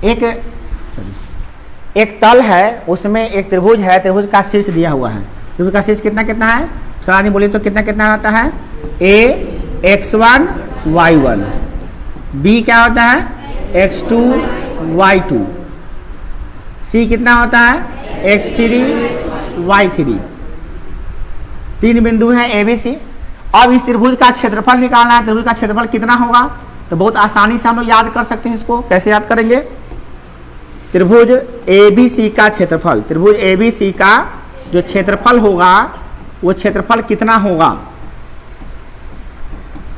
एक एक तल है, उसमें एक त्रिभुज है, त्रिभुज का शीर्ष दिया हुआ है। त्रिभुज का शीर्ष कितना कितना है सर आदमी बोलिए तो कितना कितना रहता है? a x1 y1, b क्या होता है? x2 y2, c कितना होता है? x3 y3। तीन बिंदु हैं ए बी सी। अब इस त्रिभुज का क्षेत्रफल निकालना है। त्रिभुज का क्षेत्रफल कितना होगा? तो बहुत आसानी से हम लोग याद कर सकते हैं। इसको कैसे याद करेंगे? त्रिभुज ए बी सी का क्षेत्रफल, त्रिभुज ए बी सी का जो क्षेत्रफल होगा वो क्षेत्रफल कितना होगा,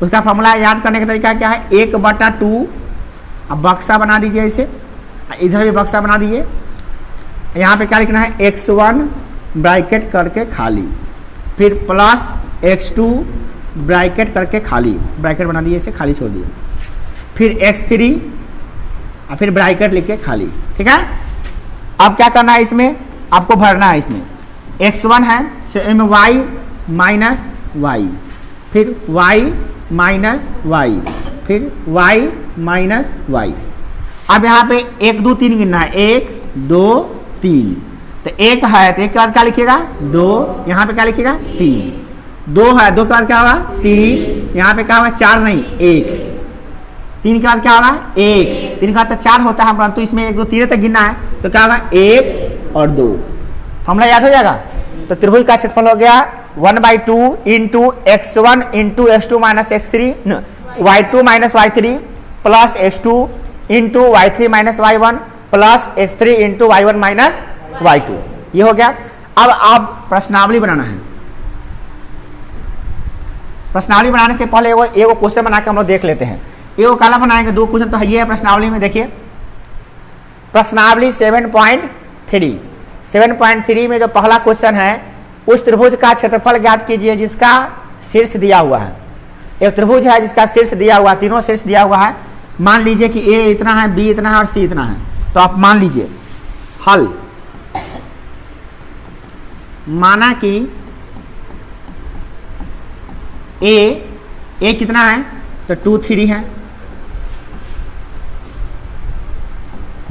उसका फॉर्मूला याद करने का तरीका क्या है? 1/2। अब बक्सा बना दीजिए इसे, इधर भी बक्सा बना दीजिए। यहाँ पे क्या लिखना है? x1 ब्रैकेट करके खाली, फिर प्लस x2 ब्रैकेट करके खाली, ब्रैकेट बना दिए, इसे खाली छोड़ दिए, फिर x3 और फिर ब्रैकेट लिख के खाली। ठीक है। अब क्या करना है? इसमें आपको भरना है। इसमें x1 है, इसमें y माइनस वाई, फिर y माइनस वाई, फिर y माइनस वाई। अब यहाँ पे 1 2 3 गिनना है, 1 2 3। तो 1 है तो 1 के बाद क्या लिखिएगा? 2। यहाँ पे क्या लिखिएगा? 3। 2 है, 2 के बाद क्या होगा? 3। यहाँ पे क्या होगा? 4 नहीं 1। 3 के बाद क्या होगा? 1। 3 के बाद तो 4 होता है, परंतु इसमें 1 2 3 तक गिनना है तो क्या होगा? 1 और 2। फॉर्मूला याद हो जाएगा। तो त्रिभुज का क्षेत्रफल हो गया 1/2 into x1 into x2 minus x3 y2 minus y3 plus x2 into y3 minus y1 plus x3 into y1 minus y2। ये हो गया। अब आप प्रश्नावली बनाना है। प्रश्नावली बनाने से पहले एगो क्वेश्चन बना के हम लोग देख लेते हैं। एगो काला बनाएंगे, 2 क्वेश्चन तो ये है प्रश्नावली में। देखिए प्रश्नावली 7.3। 7.3 में जो पहला क्वेश्चन है, उस त्रिभुज का क्षेत्रफल ज्ञात कीजिए जिसका शीर्ष दिया हुआ है। एक त्रिभुज है जिसका शीर्ष दिया हुआ, तीनों शीर्ष दिया हुआ है। मान लीजिए कि ए इतना है, बी इतना है और सी इतना है। तो आप मान लीजिए हल, माना कि ए कितना है? तो 2 3 है।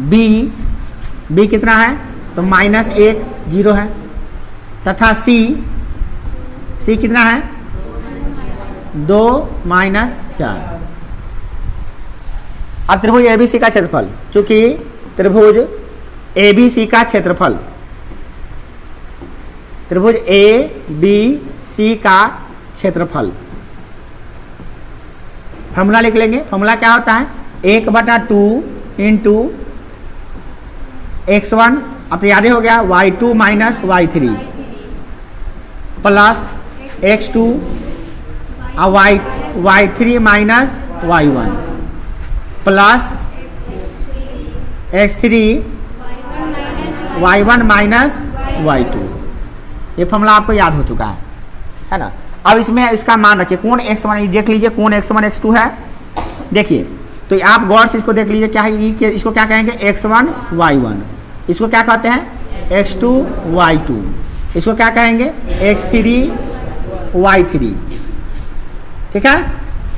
बी कितना है? तो -1 0 है। तथा सी कितना है? 2 - 4। अब त्रिभुज एबीसी का क्षेत्रफल, चूंकि त्रिभुज एबीसी का क्षेत्रफल, त्रिभुज ए बी सी का क्षेत्रफल, फॉर्मूला लिख लेंगे। फॉर्मूला क्या होता है? 1/2 इंटू x1, अब तो याद हो गया, y2 minus y3 plus x2 और y3 minus y1 plus x3 y1 minus y2। ये फॉर्मूला आपको याद हो चुका है ना। अब इसमें इसका मान रखिए, कौन x1 देख लीजिए, कौन x1 x2 है। देखिए तो आप गौर से इसको देख लीजिए, क्या है? इसको क्या कहेंगे? x1 y1। इसको क्या कहते हैं? x2 y2। इसको क्या कहेंगे? x3 y3। ठीक है।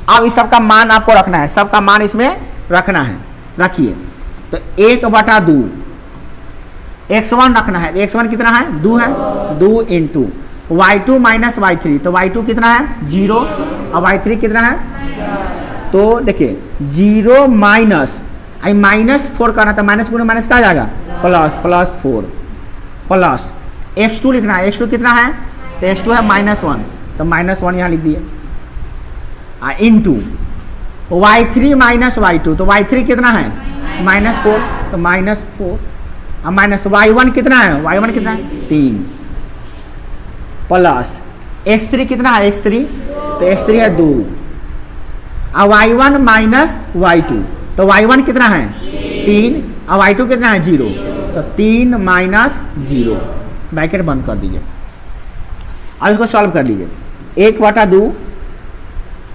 अब इस सबका मान आपको रखना है, सबका मान इसमें रखना है। रखिए तो 1/2 x1 रखना है। x1 कितना है? 2 है। 2 इंटू y2 माइनस y3, तो y2 कितना है? 0 और y3 कितना है? तो देखिए 0 माइनस -4 करना, तो माइनस गुणे माइनस क्या आ जाएगा? +4 प्लस x2 लिखना है। x2 कितना है? तो x2 है -1, तो -1 यहाँ लिख दिए। इंटू y3 माइनस y2, तो y3 कितना है? -4, तो -4 और माइनस y1 कितना है? y1 कितना है? 3 प्लस x3 कितना है? x3, तो x3 है 2 और y1 माइनस y2, तो y1 कितना है? 3 और y2 कितना है? 0, तो 3 माइनस 0, ब्रैकेट बंद कर दीजिए। अब इसको सॉल्व कर लीजिए। 1/2,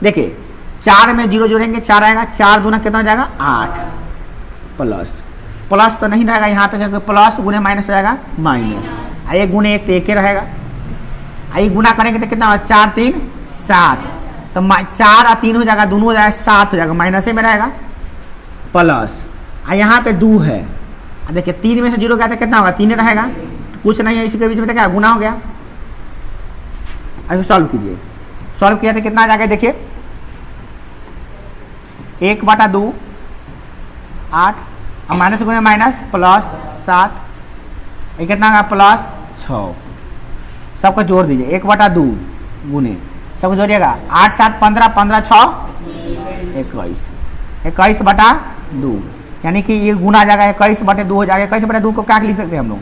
देखिए 4 में 0 जोड़ेंगे 4 आएगा, 4 दूना कितना हो जाएगा? 8 प्लस तो नहीं रहेगा यहाँ पे, क्योंकि प्लस गुने माइनस हो जाएगा माइनस। एक गुने 1 तो 1 रहेगा। एक गुना करेंगे तो कितना होगा? 4 3 7, तो 4 और 3 हो जाएगा, दोनों हो जाएगा 7 हो जाएगा, माइनस में रहेगा। प्लस यहाँ पे 2 है, देखिए 3 में से 0 गया तो कितना होगा, 3 रहेगा, तो कुछ नहीं है, इसी के बीच में तो क्या गुना हो गया। अब सॉल्व कीजिए, सॉल्व किया तो कितना आ जाएगा, देखिए 1/2 8 और माइनस गुने माइनस प्लस 7, ये कितना होगा प्लस 6, सबको जोड़ दीजिए 1/2 गुने सबको जोड़िएगा 8 7 15 15 6 21 21/2, यानी कि ये गुना आ जाएगा 21/2 हो जाएगा। 21/2 को क्या लिख सकते हैं हम लोग,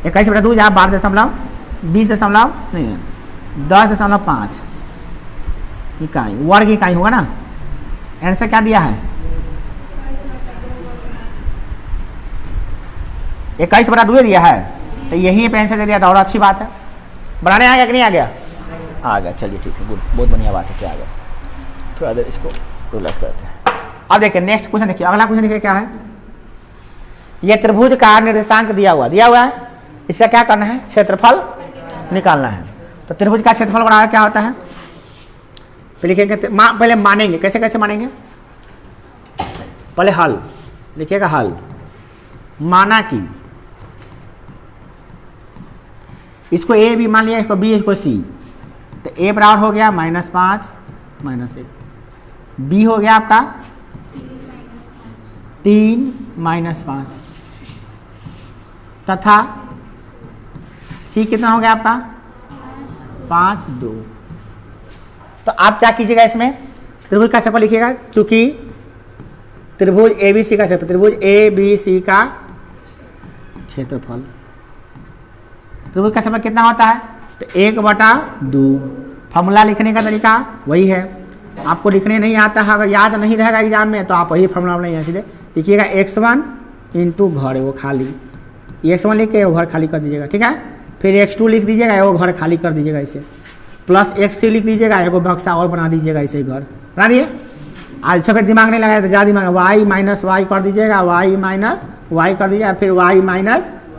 21/2 जहाँ 12.20 नहीं 10.5 इकाई, वर्ग इकाई होगा ना। आंसर क्या दिया है, 21/2 दिया है, तो यही पे आंसर दे दिया था, और अच्छी बात है। बनाने आ गया कि नहीं आ गया, आ गया, चलिए ठीक है, गुड, बहुत बढ़िया बात है, क्या आ गया। थोड़ा देर इसको रिलैक्स करते हैं। अब देखिए नेक्स्ट क्वेश्चन, देखिए अगला क्वेश्चन देखिए क्या है, ये त्रिभुज का निर्देशांक दिया हुआ है, इसका क्या करना है, क्षेत्रफल निकालना है। तो त्रिभुज का क्षेत्रफल बनाना क्या होता है, तो लिखेंगे पहले मानेंगे, कैसे कैसे मानेंगे, पहले हल लिखिएगा, हल माना कि इसको ए भी मान लिया, इसको बी, इसको सी, तो ए बराबर हो गया -5 -1, बी हो गया आपका 3 -5, तथा सी कितना हो गया आपका 5 2। तो आप क्या कीजिएगा, इसमें त्रिभुज का क्षेत्रफल लिखिएगा, चूंकि त्रिभुज ABC का क्षेत्रफल, त्रिभुज ABC का क्षेत्रफल, त्रिभुज का क्षेत्रफल कितना होता है, तो 1/2। फॉर्मूला लिखने का तरीका वही है, आपको लिखने नहीं आता है, अगर याद नहीं रहेगा एग्जाम में तो आप वही फॉर्मूला नहीं है, सीधे लिखिएगा x1 इंटू घर वो खाली, x1 लिख के वो घर खाली कर दीजिएगा, ठीक है। फिर x2 लिख दीजिएगा, वो घर खाली कर दीजिएगा इसे, प्लस x3 लिख दीजिएगा, एगो बक्सा और बना दीजिएगा, इसे घर बना दिए। आज फिर दिमाग नहीं लगाया तो ज़्यादा दिमाग, y - y कर दीजिएगा, y - y कर दीजिएगा, फिर y -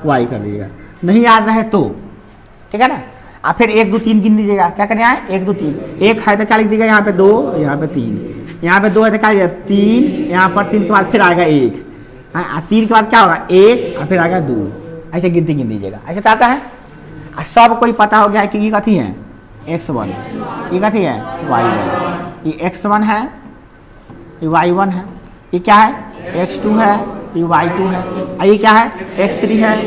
y कर दीजिएगा, नहीं याद रहे तो, ठीक है ना। आप फिर 1 2 3 गिन लीजिएगा, क्या करना है 1 2 3, 1 है तो क्या लिख दीजिएगा यहाँ पे 2, यहाँ पे 3, यहाँ पे 2 है तो क्या लिखिएगा 3, यहाँ पर 3 के बाद फिर आएगा 1, 3 के बाद क्या होगा 1 और फिर आएगा 2, ऐसे गिनती गिन दीजिएगा, ऐसे तो आता है। सब कोई पता हो गया है कि ये कथी है x1, ये कथी है y1, ये x1 है, ये y1 है, ये क्या है x2 है, ये y2 है, और ये क्या है x3 है,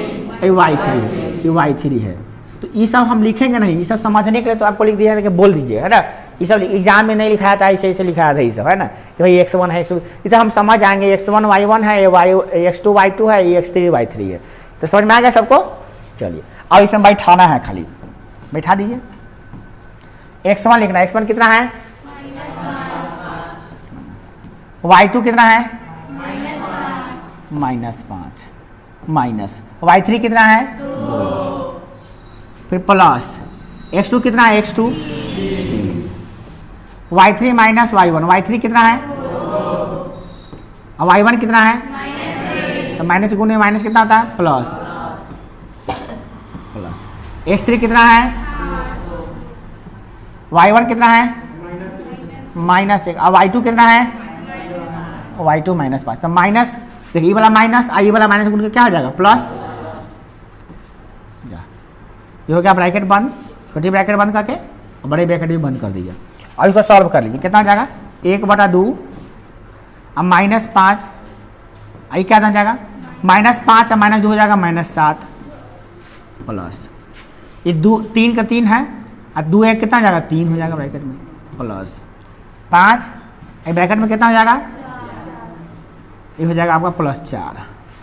ये y3 है, ये y3 है। तो ये सब हम लिखेंगे नहीं, ये सब समझने के लिए तो आपको लिख दिया है कि बोल दीजिए, है ना। ये सब एग्जाम में नहीं लिखाया था, ऐसे ऐसे लिखाया था ये सब, है ना, कि भाई x1 है, ये तो हम समझ आएंगे, x1 y1 है, ये x2 y2 है, ये x3 y3 है, तो समझ में आ गया सबको। चलिए अब इसमें बैठाना है, खाली बैठा दीजिए, x1 लिखना है, x1 कितना है y2 कितना है -5 माइनस y3 कितना है 2, फिर प्लस x2 कितना है x2 y3 minus y1, y3 कितना है और y1 कितना है, तो माइनस गुने माइनस कितना होता है प्लस, x3 कितना है, y1 कितना है -1 और y2 कितना है y2 -5, तो माइनस देखिए ये वाला माइनस ये वाला माइनस गुण के क्या हो जाएगा प्लस, ये हो गया ब्रैकेट बंद, छोटी ब्रैकेट बंद करके और बड़े ब्रैकेट भी बंद कर दीजिए। अब इसको सॉल्व कर लीजिए, कितना हो जाएगा 1/2 अब -5, आई क्या हो जाएगा -5 और -2 हो जाएगा -7 प्लस ये 3 का 3 है और 2 1 कितना हो जाएगा 3 हो जाएगा ब्रैकेट में प्लस 5 ब्रैकेट में कितना हो जाएगा, ये हो जाएगा आपका +4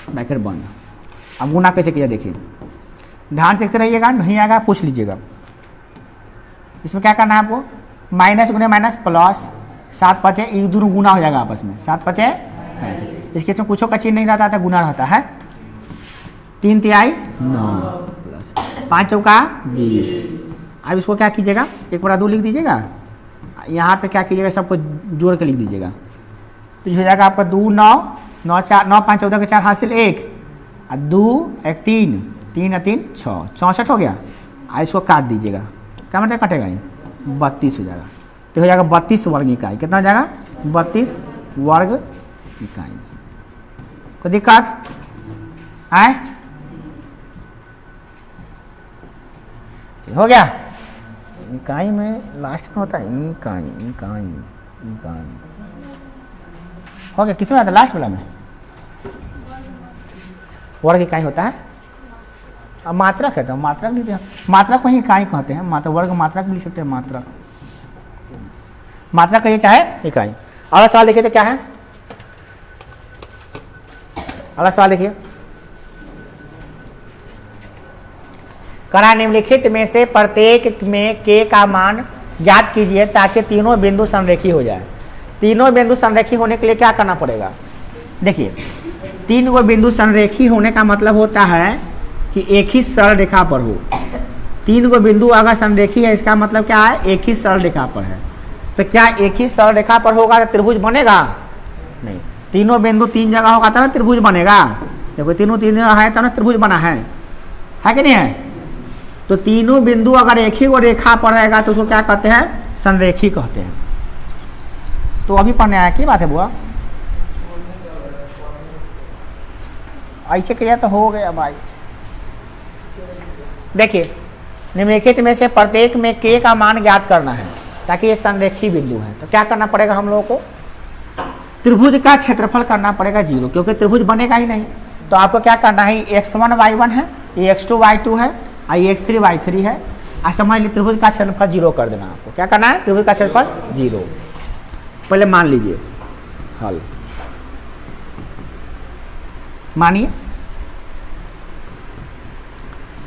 ब्रैकेट बंद। अब गुना कैसे किया देखिए, ध्यान देखते रहिएगा, नहीं आएगा पूछ लीजिएगा। इसमें क्या करना है आपको, माइनस गुने माइनस प्लस 7 5 ये दोनों गुना हो जाएगा आपस में, 7 5 इसके इसमें कुछ का चिन्ह नहीं रहता था, गुना रहता है। 3 तिहाई 9 प्लस 5 चौका 20। अब इसको क्या कीजिएगा 1/2 लिख दीजिएगा, यहाँ पे क्या कीजिएगा सबको जोड़ के लिख दीजिएगा, तो हो जाएगा आपका 2 9 9 4 9 5 14 के 4 हासिल 1 और 2 1 3 3 और 3 6 64 हो गया। और इसको काट दीजिएगा, क्या मतलब कटेगा ये 32 हो जाएगा, तो हो जाएगा 32 वर्ग इकाई, कितना हो जाएगा 32 वर्ग इकाई। कोई दिक्कत आए? हो गया। इकाई में लास्ट में होता है इकाई इकाई इकाई। हो गया। किसमें आता है लास्ट वाला में? वर्ग इकाई होता है। अब मात्रक है तो मात्रक लिखते हैं, मात्रक को ही इकाई कहते हैं। मात्रक वर्ग मात्रक भी लिख सकते हैं। मात्रक मात्रक का ये क्या है? इकाई। अगला सवाल देखिए तो क्या है? अगला सवाल देखिए, करा निम्नलिखित में से प्रत्येक में के का मान ज्ञात कीजिए ताकि तीनों बिंदु संरेखी हो जाए। तीनों बिंदु संरेखी होने के लिए क्या करना पड़ेगा? देखिए, तीन गो बिंदु संरेखी होने का मतलब होता है कि एक ही सरल रेखा पर हो। तीन गो बिंदु अगर संरेखी है इसका मतलब क्या है? एक ही सरल रेखा पर है। तो क्या एक ही सरल रेखा पर होगा तो त्रिभुज बनेगा? नहीं। तीनों बिंदु तीन जगह होगा तो ना त्रिभुज बनेगा। देखो तीनों तीन जगह है तो ना त्रिभुज बना है कि नहीं है? तो तीनों बिंदु अगर एक ही वो रेखा पर रहेगा तो उसको क्या कहते हैं? संरेखी कहते हैं। तो अभी पढ़ने आया की बात है बुआ? ऐसे किया तो हो गया भाई। देखिए, निम्नलिखित में से प्रत्येक में के का मान ज्ञात करना है ताकि ये संरेखी बिंदु है। तो क्या करना पड़ेगा हम लोगों को? त्रिभुज का क्षेत्रफल करना पड़ेगा 0, क्योंकि त्रिभुज बनेगा ही नहीं। तो आपको क्या करना है? x1 y1 है, ये x2 y2 है, ये x3 y3 है। समझ लीजिए त्रिभुज का क्षेत्रफल 0 कर देना। आपको क्या करना है? त्रिभुज का क्षेत्रफल 0। पहले मान लीजिए हल। मानिए,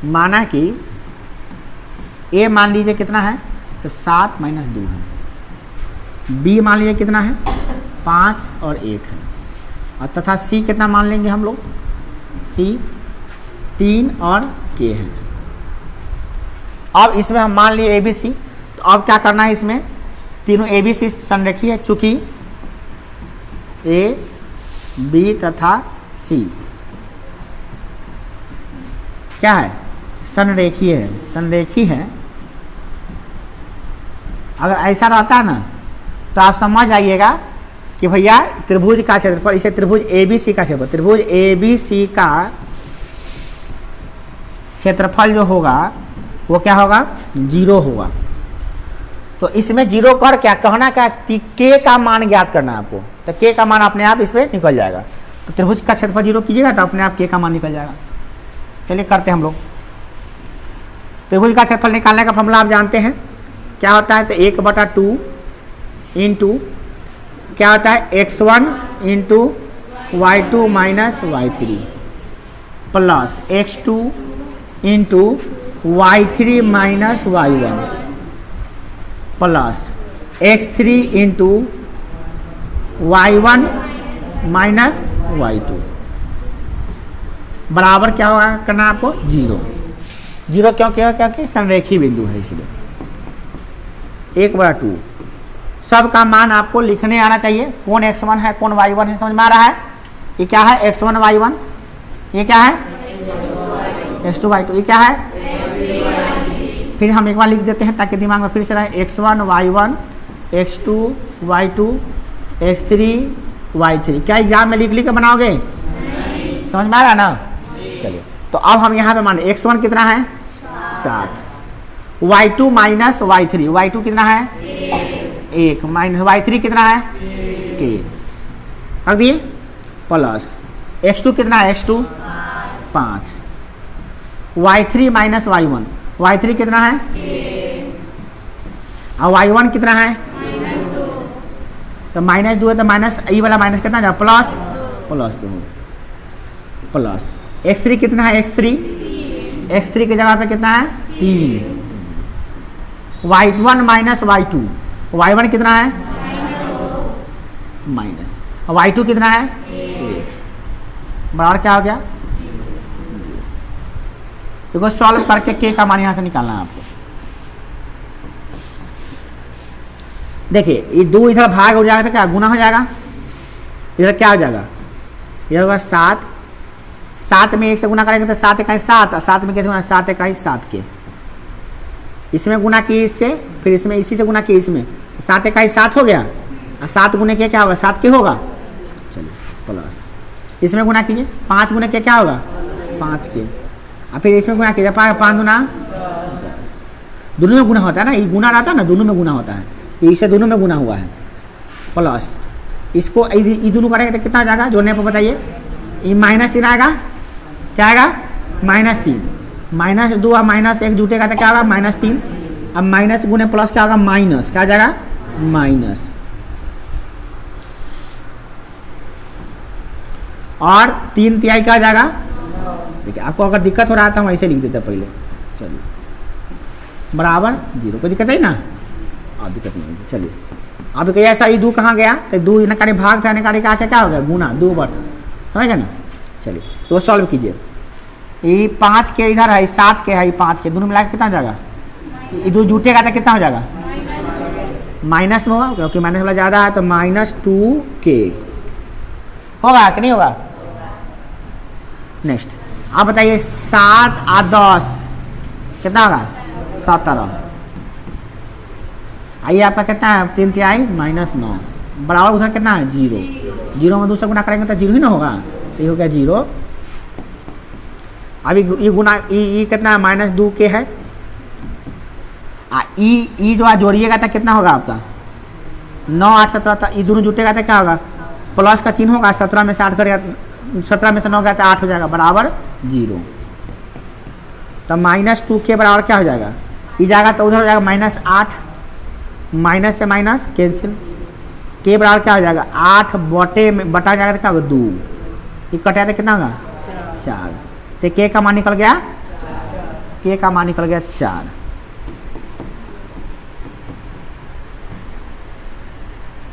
माना कि a मान लीजिए कितना है? तो 7 - 2 है। b मान लीजिए कितना है? 5 और 1 है। और तथा c कितना मान लेंगे हम लोग? c 3 और k है। अब इसमें हम मान लिए ABC। तो अब क्या करना है? इसमें तीनों ABC संरेखी है, चूंकि A, B तथा C क्या है? संरेखी है। संरेखी है। अगर ऐसा रहता ना तो आप समझ आइएगा कि भैया त्रिभुज का क्षेत्रफल, इसे त्रिभुज ABC का क्षेत्रफल, त्रिभुज ABC का क्षेत्रफल जो होगा वो क्या होगा? 0 होगा। तो इसमें 0 कर क्या कहना क्या? के का मान ज्ञात करना है आपको। तो के का मान अपने आप इसमें निकल जाएगा। तो त्रिभुज का क्षेत्रफल 0 कीजिएगा तो अपने आप के का मान निकल जाएगा। चलिए करते हैं हम लोग। त्रिभुज का क्षेत्रफल निकालने का फॉर्मूला आप जानते हैं क्या होता है? तो 1/2 इंटू क्या होता है? x1 into y2 minus y3 plus x2 into y3 minus y1 plus x3 into y1 minus y2 बराबर क्या होगा करना आपको? 0। 0 क्यों? क्योंकि संरेखी बिंदु है इसलिए। 1/2 सब का मान आपको लिखने आना चाहिए। कौन x1 है कौन y1 है, समझ में आ रहा है? ये क्या है? x1 y1। ये क्या है? x2 y2। ये क्या है? फिर हम एक बार लिख देते हैं ताकि दिमाग में फिर से रहे। x1 y1 x2 y2 x3 y3। क्या एग्जाम में लिख के बनाओगे? समझ में आ रहा है ना? चलिए, तो अब हम यहाँ पे माने x1 कितना है? 7, y2 माइनस y3, y2 कितना है? 1 माइनस y3 कितना है? k रख दिए प्लस x2 कितना है? x2 5, y3 minus y1, y3 कितना है? और y1 कितना है? तो -2 है तो माइनस ई वाला माइनस कितना जाए? प्लस 2 प्लस x3 कितना है? x3 की जगह पे कितना है? 3, y1 माइनस y2, y1 कितना है? माइनस, y2 कितना है? 1 बराबर क्या हो गया? देखो सॉल्व करके के का मान यहाँ से निकालना है आपको। देखिए ये 2 इधर भाग हो जाएगा तो क्या गुना हो जाएगा? इधर क्या हो जाएगा? यह होगा 7 में 1 से गुना करेंगे तो 7 × 7, 7 में कैसे गुना? 7 × 7 के। इसमें गुना किए इससे, फिर इसमें इसी से गुना किए इसमें, 7 × 7 हो गया। 7 गुने के क्या होगा, 7 के होगा, चलिए प्लस इसमें गुना कीजिए, 5 गुने के क्या होगा 5 के, और फिर इसमें गुना कीजिए 5 गुना, दोनों में गुना होता है ना, ये गुना रहता है ना, दोनों में गुना होता है, इसे दोनों में गुना हुआ है, प्लस इसको ये दोनों करेंगे तो कितना आ जाएगा, जोड़ने पर बताइए, ये -3 आएगा, क्या आएगा -3, -2 और -1 जुटेगा तो क्या होगा -3, अब माइनस गुने प्लस क्या होगा माइनस, क्या आ जाएगा माइनस, और 3 तिहाई क्या आ जाएगा, देखिए आपको अगर दिक्कत हो रहा था हम ऐसे लिख देते पहले, चलिए बराबर 0, कोई दिक्कत है ना, दिक्कत नहीं होगी, चलिए अब कहिए ऐसा, ये 2 कहाँ गया, तो 2 नकारी भाग था, नकारी का क्या हो गया गुना, 2 बटा, समझ गए ना, चलिए तो सॉल्व कीजिए, ये 5 के इधर है, 7 के है, ये 5 के, दोनों मिला के कितना हो जाएगा, ये 2 जुटेगा तो कितना हो जाएगा माइनस में होगा, क्योंकि माइनस वाला ज़्यादा है, तो -2k होगा कि नहीं होगा। नेक्स्ट आप बताइए 7 और 10 कितना होगा 17, आइए आपका कितना है 3 तिहाई -9, बराबर उधर कितना है 0, 0 में दूसरा गुना करेंगे तो 0 ही ना होगा, तो ये हो गया 0, अभी ये गुना ये कितना है -2k है, ई जो जोड़िएगा तो कितना होगा आपका 9 8 17, ये दोनों जुटेगा तो क्या होगा प्लस का चिन्ह होगा, 17 में से 8 करेगा, 17 में से 9 गया तो 8 हो जाएगा, बराबर 0, तो -2k बराबर क्या हो जाएगा, ये जाएगा तो उधर हो जाएगा -8, माइनस से माइनस कैंसिल, के बराबर क्या हो जाएगा 8 बटे में बटा जाएगा तो क्या होगा 2, ये कटा तो कितना होगा 4, तो के का मान निकल गया, के का मान निकल गया 4।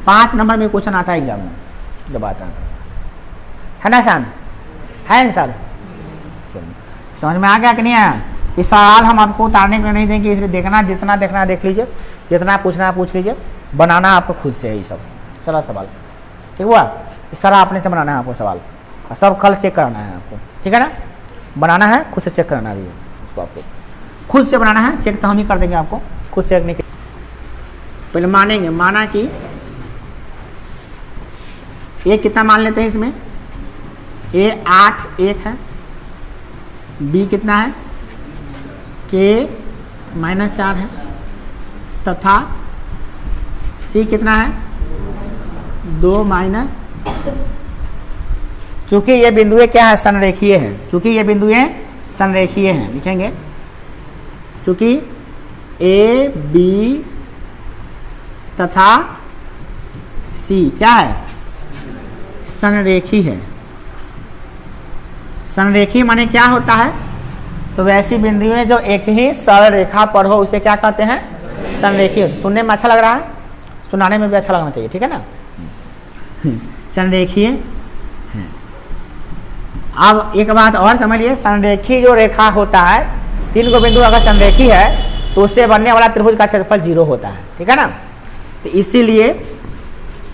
पाँच नंबर में क्वेश्चन आता है एग्जाम में, जब आता है ना सान, है ना सर, समझ में आ गया कि नहीं आया, ये सवाल हम आपको उतारने के लिए नहीं देंगे, इसलिए देखना जितना देखना है देख लीजिए, जितना पूछना है पूछ लीजिए, बनाना आपको खुद से है, ये सब सारा सवाल ठीक हुआ, सारा अपने से बनाना है आपको सवाल, और सब कल चेक कराना है आपको, ठीक है ना, बनाना है खुद से चेक कराना भी है, उसको आपको खुद से बनाना है, चेक तो हम ही कर देंगे आपको, खुद से करने के पहले मानेंगे, माना कि ए कितना मान लेते हैं इसमें, ए 8 1 है, बी कितना है के -4 है, तथा सी कितना है 2 माइनस, चूंकि ये बिंदुएं क्या है संरेखीय है, चूंकि ये बिंदुएं संरेखीय हैं, लिखेंगे चूंकि ए बी तथा सी क्या है संरेखी है, संरेखी माने क्या होता है, तो वैसी बिंदुएं जो एक ही सरल रेखा पर हो उसे क्या कहते हैं संरेखी, सुनने में अच्छा लग रहा है, सुनाने में भी अच्छा लगना चाहिए, ठीक है ना, संरेखीय है। अब एक बात और समझिए, संरेखी जो रेखा होता है, 3 को बिंदु अगर संरेखी है तो उससे बनने वाला त्रिभुज का क्षेत्रफल 0 होता है, ठीक है ना, तो इसीलिए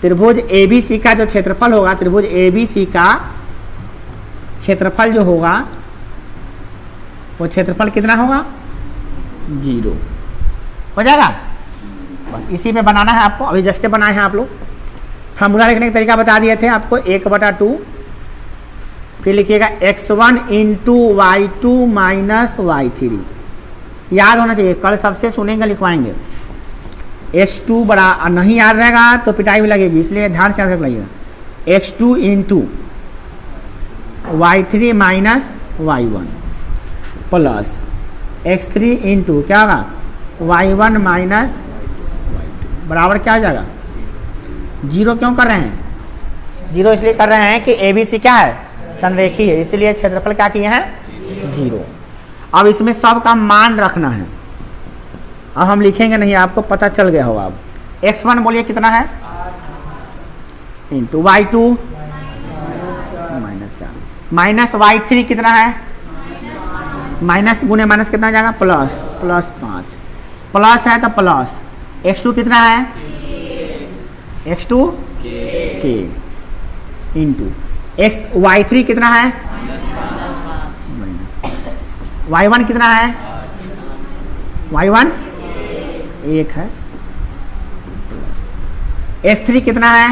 त्रिभुज ABC का जो क्षेत्रफल होगा, त्रिभुज ABC का क्षेत्रफल जो होगा वो क्षेत्रफल कितना होगा 0 हो जाएगा, बस इसी में बनाना है आपको, अभी जस्ट बनाए हैं आप लोग, फार्मूला लिखने का तरीका बता दिए थे आपको, 1/2, फिर लिखिएगा x1 × y2 - y3, याद होना चाहिए, कल सबसे सुनेंगे लिखवाएंगे, x2 बड़ा नहीं याद रहेगा तो पिटाई भी लगेगी, इसलिए ध्यान से लगेगा, x2 × y3 - y1 plus x3 × क्या होगा y1 - y2 बराबर क्या हो जाएगा 0, क्यों कर रहे हैं 0, इसलिए कर रहे हैं कि ABC क्या है संरेखी है, इसलिए क्षेत्रफल क्या किए हैं 0। अब इसमें सब का मान रखना है, अब हम लिखेंगे नहीं, आपको पता चल गया होगा। अब x1 बोलिए कितना है इंटू y2 -4 -y3 कितना है, माइनस गुने माइनस कितना जाएगा +5, प्लस है तो प्लस, x2 कितना है x2 k इंटू y3 कितना है y1 कितना है y1 1 है, S3 कितना है,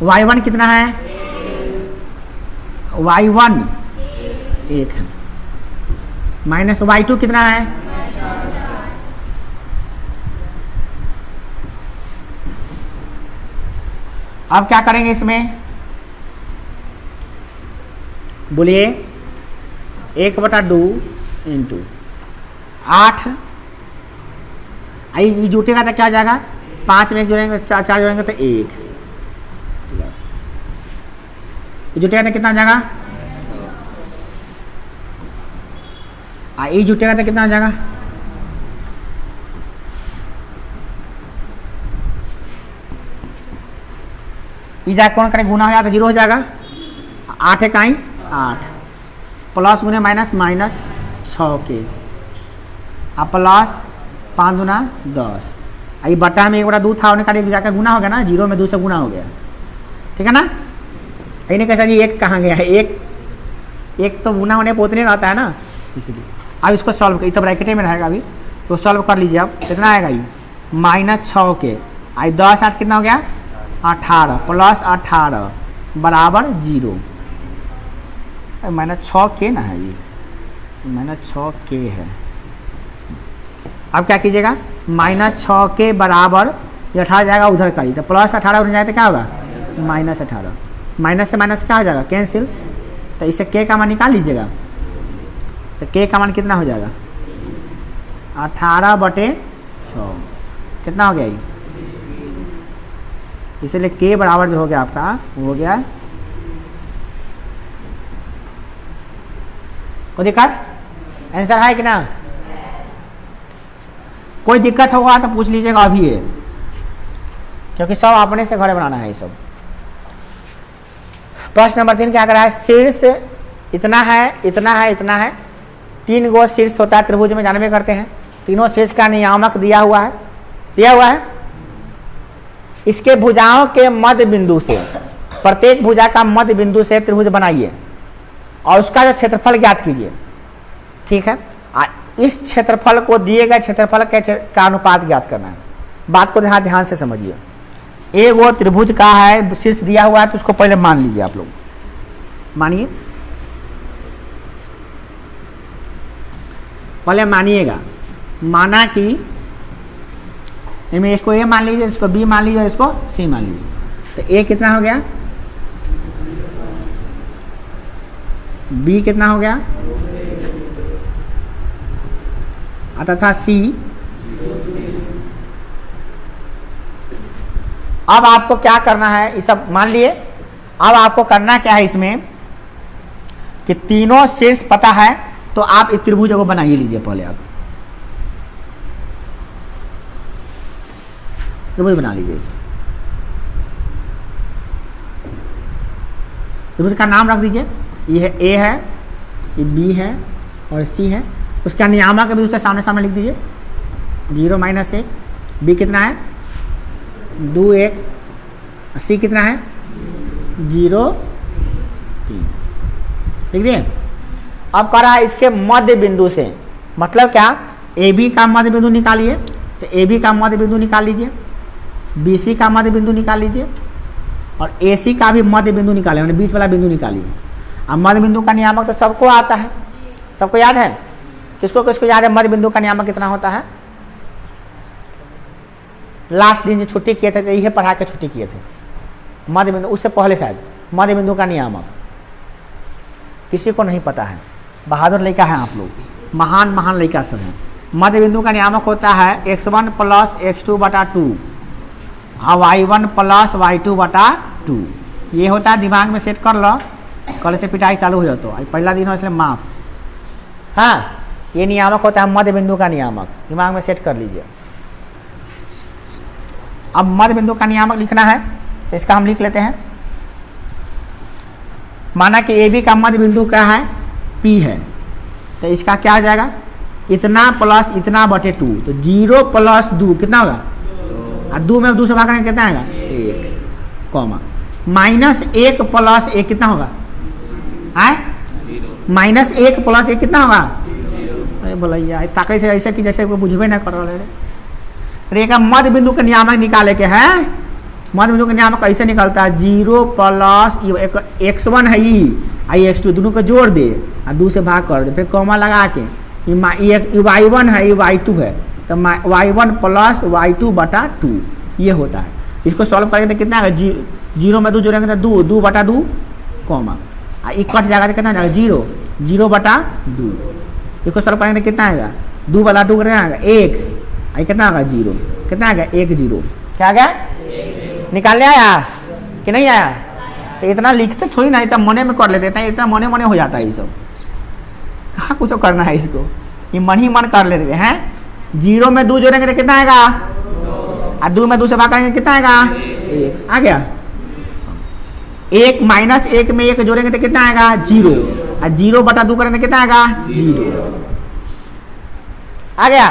Y1 कितना है, Y1 1 है, माइनस Y2 कितना है, अब क्या करेंगे इसमें, बोलिए 1/2 इंटू 8, ये जुटेगा तो क्या हो जाएगा, 5 में 1 जोड़ेंगे, 4 जोड़ेंगे तो 1, जुटेगा तो कितना हो जाएगा, ये जुटेगा तो कितना हो जाएगा, ये जाए कौन करें, गुना हो जाएगा तो 0 हो जाएगा, 8 है कहीं 8, प्लस गुने माइनस माइनस 6 के, अब प्लस 5 गुना 10, ये बट्टा में 1/2 था, उन्हें का जाकर गुना हो गया ना, 0 में 2 से गुना हो गया, ठीक है ना। इन्हें कैसा जी 1 कहाँ गया है, एक तो गुना होने पोतने रहता है ना, इसलिए अब इसको सॉल्व कर, तो ब्रैकेट में रहेगा अभी, तो सॉल्व कर लीजिए। अब कितना आएगा ये, -6 के, आई 10 8 कितना हो गया 18, प्लस 18 बराबर 0, -6 के ना है ये, -6 के है। अब क्या कीजिएगा, -6 के बराबर ये 18 जाएगा उधर करी, तो प्लस 18 उधर जाए तो क्या होगा, -18, माइनस से माइनस क्या हो जाएगा, कैंसिल, तो इसे के का मान निकाल लीजिएगा, तो के का मान कितना हो जाएगा, 18/6 कितना हो गया ये, इसलिए के बराबर जो हो गया आपका वो हो गया, कोई दिक्कत, आंसर है कि ना, कोई दिक्कत होगा तो पूछ लीजिएगा अभी है, क्योंकि सब अपने से घर बनाना है ये सब। प्रश्न नंबर 3 क्या कर रहा है, शीर्ष इतना है, इतना है, इतना है, 3 गो शीर्ष होता है त्रिभुज में, जानवे करते हैं, तीनों शीर्ष का नियामक दिया हुआ है, इसके भुजाओं के मध्य बिंदु से, प्रत्येक भुजा का मध्य बिंदु से त्रिभुज बनाइए और उसका जो क्षेत्रफल ज्ञात कीजिए, ठीक है। इस क्षेत्रफल को दिए गए क्षेत्रफल का अनुपात ज्ञात करना है, बात को ध्यान से समझिए। एक वो त्रिभुज का है, शीर्ष दिया हुआ है, तो उसको पहले मान लीजिए, आप लोग मानिए, पहले मानिएगा, माना कि इसको ए मान लीजिए, इसको बी मान लीजिए, इसको सी मान लीजिए, तो ए कितना हो गया, बी कितना हो गया, तथा सी, अब आपको क्या करना है, ये सब मान लिए, अब आपको करना क्या है इसमें कि तीनों शीर्ष पता है, तो आप इस त्रिभुज को बनाइए लीजिए, पहले आप त्रिभुज बना लीजिए, इसे त्रिभुज का नाम रख दीजिए, ये है ए है, ये बी है और सी है, उसका नियामक भी उसके सामने सामने लिख दीजिए, 0 - 1, बी कितना है 2 1, सी कितना है 0 3, लिख दिए। अब कह रहा है इसके मध्य बिंदु से, मतलब क्या, ए बी का मध्य बिंदु निकालिए, तो ए बी का मध्य बिंदु निकाल लीजिए, बी सी का मध्य बिंदु निकाल लीजिए, और ए सी का भी मध्य बिंदु निकालिए, मैंने बीच वाला बिंदु निकालिए। अब मध्य बिंदु का नियामक तो सबको आता है, सबको याद है, किसको किसको याद है मध्य बिंदु का नियामक कितना होता है, लास्ट दिन जो छुट्टी किए थे, तो यही पढ़ा के छुट्टी किए थे, मध्य बिंदु, उससे पहले शायद मध्य बिंदु का नियामक किसी को नहीं पता है, बहादुर लड़का है आप लोग, महान लड़का सब है। मध्य बिंदु का नियामक होता है x1 + x2/2 और y1 + y2/2, ये होता है, दिमाग में सेट कर लो, कल से पिटाई चालू हो जाता है, पहला दिन हो इसलिए माफ, हाँ, ये नियामक होता है मध्य बिंदु का नियामक, दिमाग में सेट कर लीजिए। अब मध्य बिंदु का नियामक लिखना है, तो इसका हम लिख लेते हैं, माना कि ए बी का मध्य बिंदु क्या है P है, तो इसका क्या आ जाएगा, इतना प्लस इतना बटे 2, तो 0 + 2 कितना होगा, और 2 में 2 से भाग करेंगे कितना आएगा 1, कॉमा -1 + 1 कितना होगा, -1 + 1 कितना होगा, अरे बोला ताकत से ऐसे कि जैसे बुझबे ना कर रहे, एक मध्य बिंदु का नियामक निकाले के है। मध्य बिंदु का नियामक कैसे निकलता है? 0 प्लस x1 है आई x2 दोनों को जोड़ दे और 2 से भाग कर दे, फिर कॉमा लगा के y1 है ये y2 है, तो y1 प्लस y2 बटा 2 ये होता है। इसको सॉल्व करेंगे तो कितना आएगा? 0 में 2 जोड़ेंगे तो 2 बटा 2 कॉमा कट जाएगा तो कितना जाएगा? 0 बटा 2। इसको सॉल्व करेंगे तो कितना आएगा? 2 बटा 2 कितना आएगा? 1 आई कितना आएगा? 0 कितना आएगा? 1 0 क्या आ गया? निकालने आया कि नहीं आया? तो इतना लिखते थोड़ी ना, इतना मने में कर लेते हैं, इतना मने मने हो जाता है ये सब। कहाँ कुछ तो करना है इसको, ये मन ही मन कर लेते हैं। 0 में 2 जोड़ेंगे तो कितना आएगा? और 2 में 2 से भाग करेंगे कितना आएगा? 1 आ गया। 1 माइनस 1 में 1 जोड़ेंगे तो कितना आएगा? 0 और 0 बटा 2 करेंगे कितना आएगा? 0 आ गया।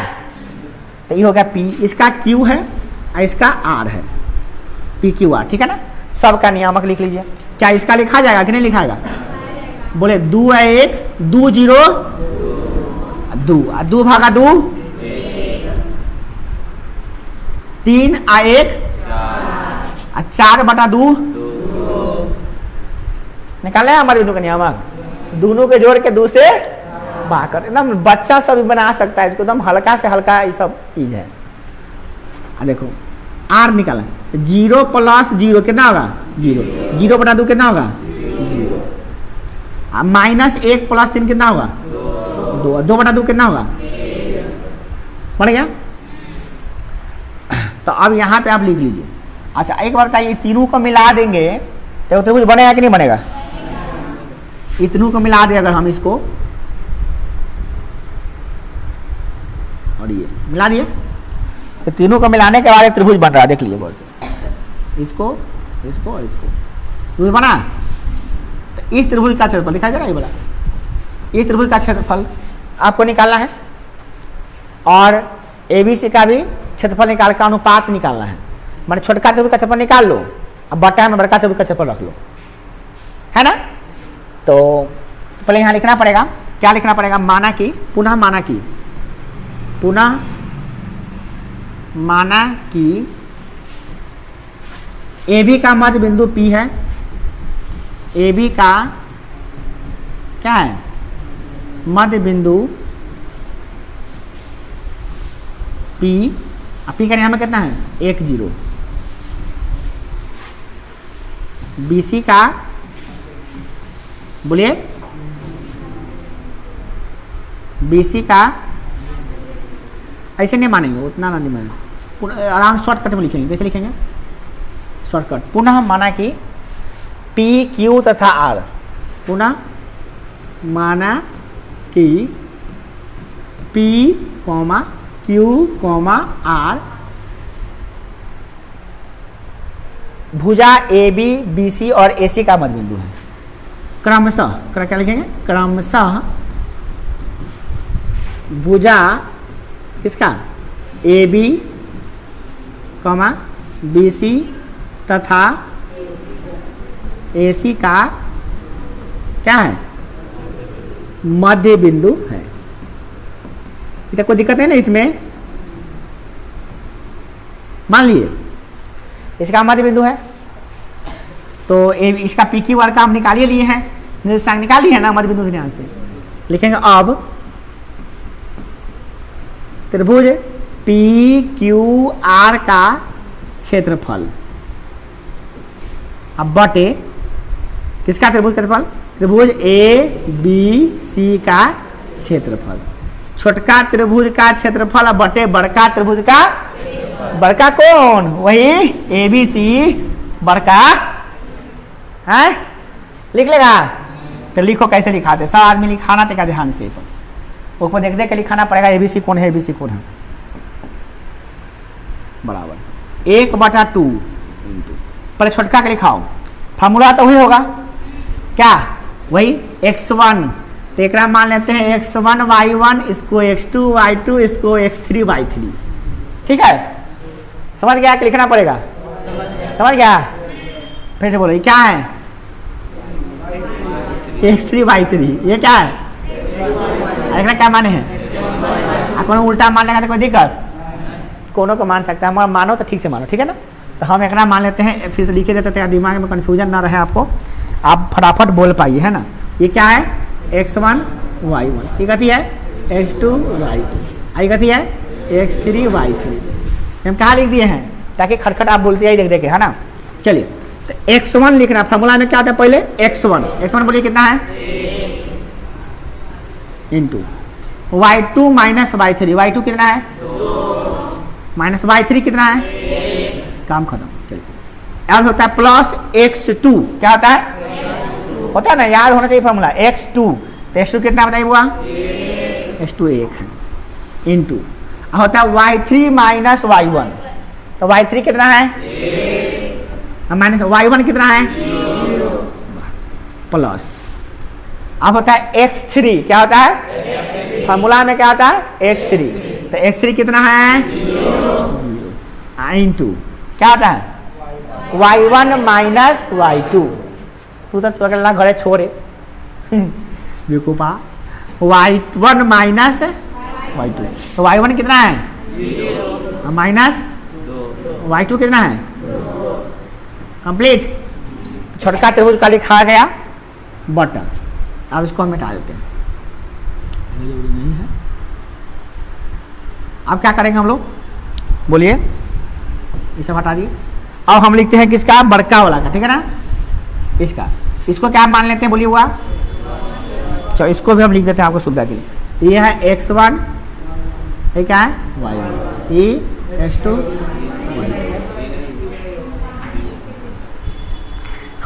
तो ये हो गया P, इसका Q है और इसका R है, PQR, ठीक है ना। सबका नियामक लिख लीजिए। क्या इसका लिखा जाएगा कि नहीं लिखाएगा? बोले 2 है 1 2 0 2 2 भागा 2 3 आ 1 4 बटा 2 निकाले हमारे दोनों का नियामक। दोनों के जोड़ के 2 से भाग कर, एकदम बच्चा सब भी बना सकता है इसको, एकदम हल्का से हल्का ये सब चीज है। देखो R निकाला 0 प्लस 0 कितना होगा? 0 0 बटा 2 कितना होगा? 0 माइनस 1 प्लस 3 कितना होगा? 2 2 बटा 2 कितना होगा? पड़ गया। तो अब यहाँ पे आप लिख लीजिए। अच्छा एक बार बताइए, तीनों को मिला देंगे तो त्रिभुज बनेगा कि नहीं बनेगा? इतनों को मिला दे अगर हम इसको और ये मिला दिए तो तीनों को मिलाने के बाद एक त्रिभुज बन रहा है। देख लीजिए बोल से इसको इसको और इसको त्रिभुज बना। तो इस त्रिभुज का क्षेत्रफल दिखाई दे रहा है, ये बड़ा इस त्रिभुज का क्षेत्रफल आपको निकालना है और ABC का भी क्षेत्रफल निकाल का अनुपात निकालना है। मैंने छोटका त्रिभुज का क्षेत्रफल निकाल लो, अब बटा में बड़का त्रिभुज का क्षेत्रफल रख लो, है ना। तो पहले यहाँ लिखना पड़ेगा, क्या लिखना पड़ेगा? माना कि पुनः माना कि AB का मध्य बिंदु P है। AB का क्या है? मध्य बिंदु P। P का नियामक कितना है? 1 0। BC का बोलिए, BC का ऐसे नहीं मानेंगे, उतना नहीं मानेंगे, आराम शॉर्टकट में लिखेंगे। कैसे लिखेंगे? शॉर्टकट। पुनः माना कि P Q तथा R, पुनः माना कि P, Q, R भुजा AB, BC और AC का मध्य बिंदु है। क्रमशः क्या लिखेंगे? क्रमशः भुजा किसका? AB, BC तथा AC का क्या है? मध्य बिंदु है। इतना कोई दिक्कत है ना इसमें? मान लिए इसका मध्य बिंदु है तो इसका PQR का हम निकालिए लिए हैं, निर्देशांक निकाल लिए है ना मध्य बिंदु निर्देशांक से। लिखेंगे अब त्रिभुज PQR का क्षेत्रफल, अब बटे किसका त्रिभुज क्षेत्रफल? त्रिभुज ABC का क्षेत्रफल। छोटका त्रिभुज का क्षेत्रफल बटे बड़का त्रिभुज का। बड़का कौन? वही ABC बड़का है। लिख लेगा तो लिखो, कैसे लिखाते सब आदमी लिखाना तेरा ध्यान से, ऊपर देख देख के लिखाना पड़ेगा। ABC कौन है? ABC कौन है? बराबर 1/2 पहले छोटका के लिखाओ, फार्मूला तो वही होगा क्या? वही x1, तो एक मान लेते हैं x1 y1, इसको x2 y2, इसको x3 y3, ठीक है। समझ गया कि लिखना पड़ेगा? समझ गया? फिर से बोलो, ये क्या है? x3 y3, ये क्या है? क्या माने हैं? कौन उल्टा मान लेगा तो कोई दिक्कत? कोनो को मान सकता है, मगर मानो तो ठीक से मानो, ठीक है ना। तो हम एक मान लेते हैं, फिर से लिखे देते हैं, दिमाग में कन्फ्यूजन ना रहे आपको, आप फटाफट बोल पाइए, है ना। ये क्या है, x1 y1, ये कथी है x2 y2, आई कथी है x3 y3। हम कहाँ लिख दिए हैं ताकि खटखट आप बोलते हैं देख देखे, है ना। चलिए तो x1 लिखना, फॉर्मूला में क्या होता है पहले x1 बोलिए कितना है इंटू y2 माइनस y3 कितना है माइनस y3 कितना है, काम खत्म। चलिए अब होता है प्लस x2, क्या होता है ना, याद होना चाहिए फॉर्मूला, x2, तो x2 कितना बताइए बुआ, x2 1 है, इंटू होता है y3 माइनस y1, तो y3 कितना है माइनस y1 कितना है प्लस, अब होता है x3, क्या होता है फॉर्मूला में क्या होता है x3, तो x3 कितना है 0, इंटू क्या होता है y1 माइनस y2, तू तो अगला घरे छोड़े बेवकूफा, y1 माइनस y2, तो y1 कितना है माइनस y2 कितना है कंप्लीट, छोटका त्रिभुज का लिखा गया बटन। अब इसको हम मिटा देते हैं, नहीं है। अब क्या करेंगे हम लोग, बोलिए, इसे हटा दिए। अब हम लिखते हैं किसका, बड़का वाला का, ठीक है ना, इसका, इसको क्या मान लेते हैं बोलिए हुआ, चलो इसको भी हम लिख देते हैं आपको सुविधा के लिए। ये है x1, ये क्या है y1, ये x2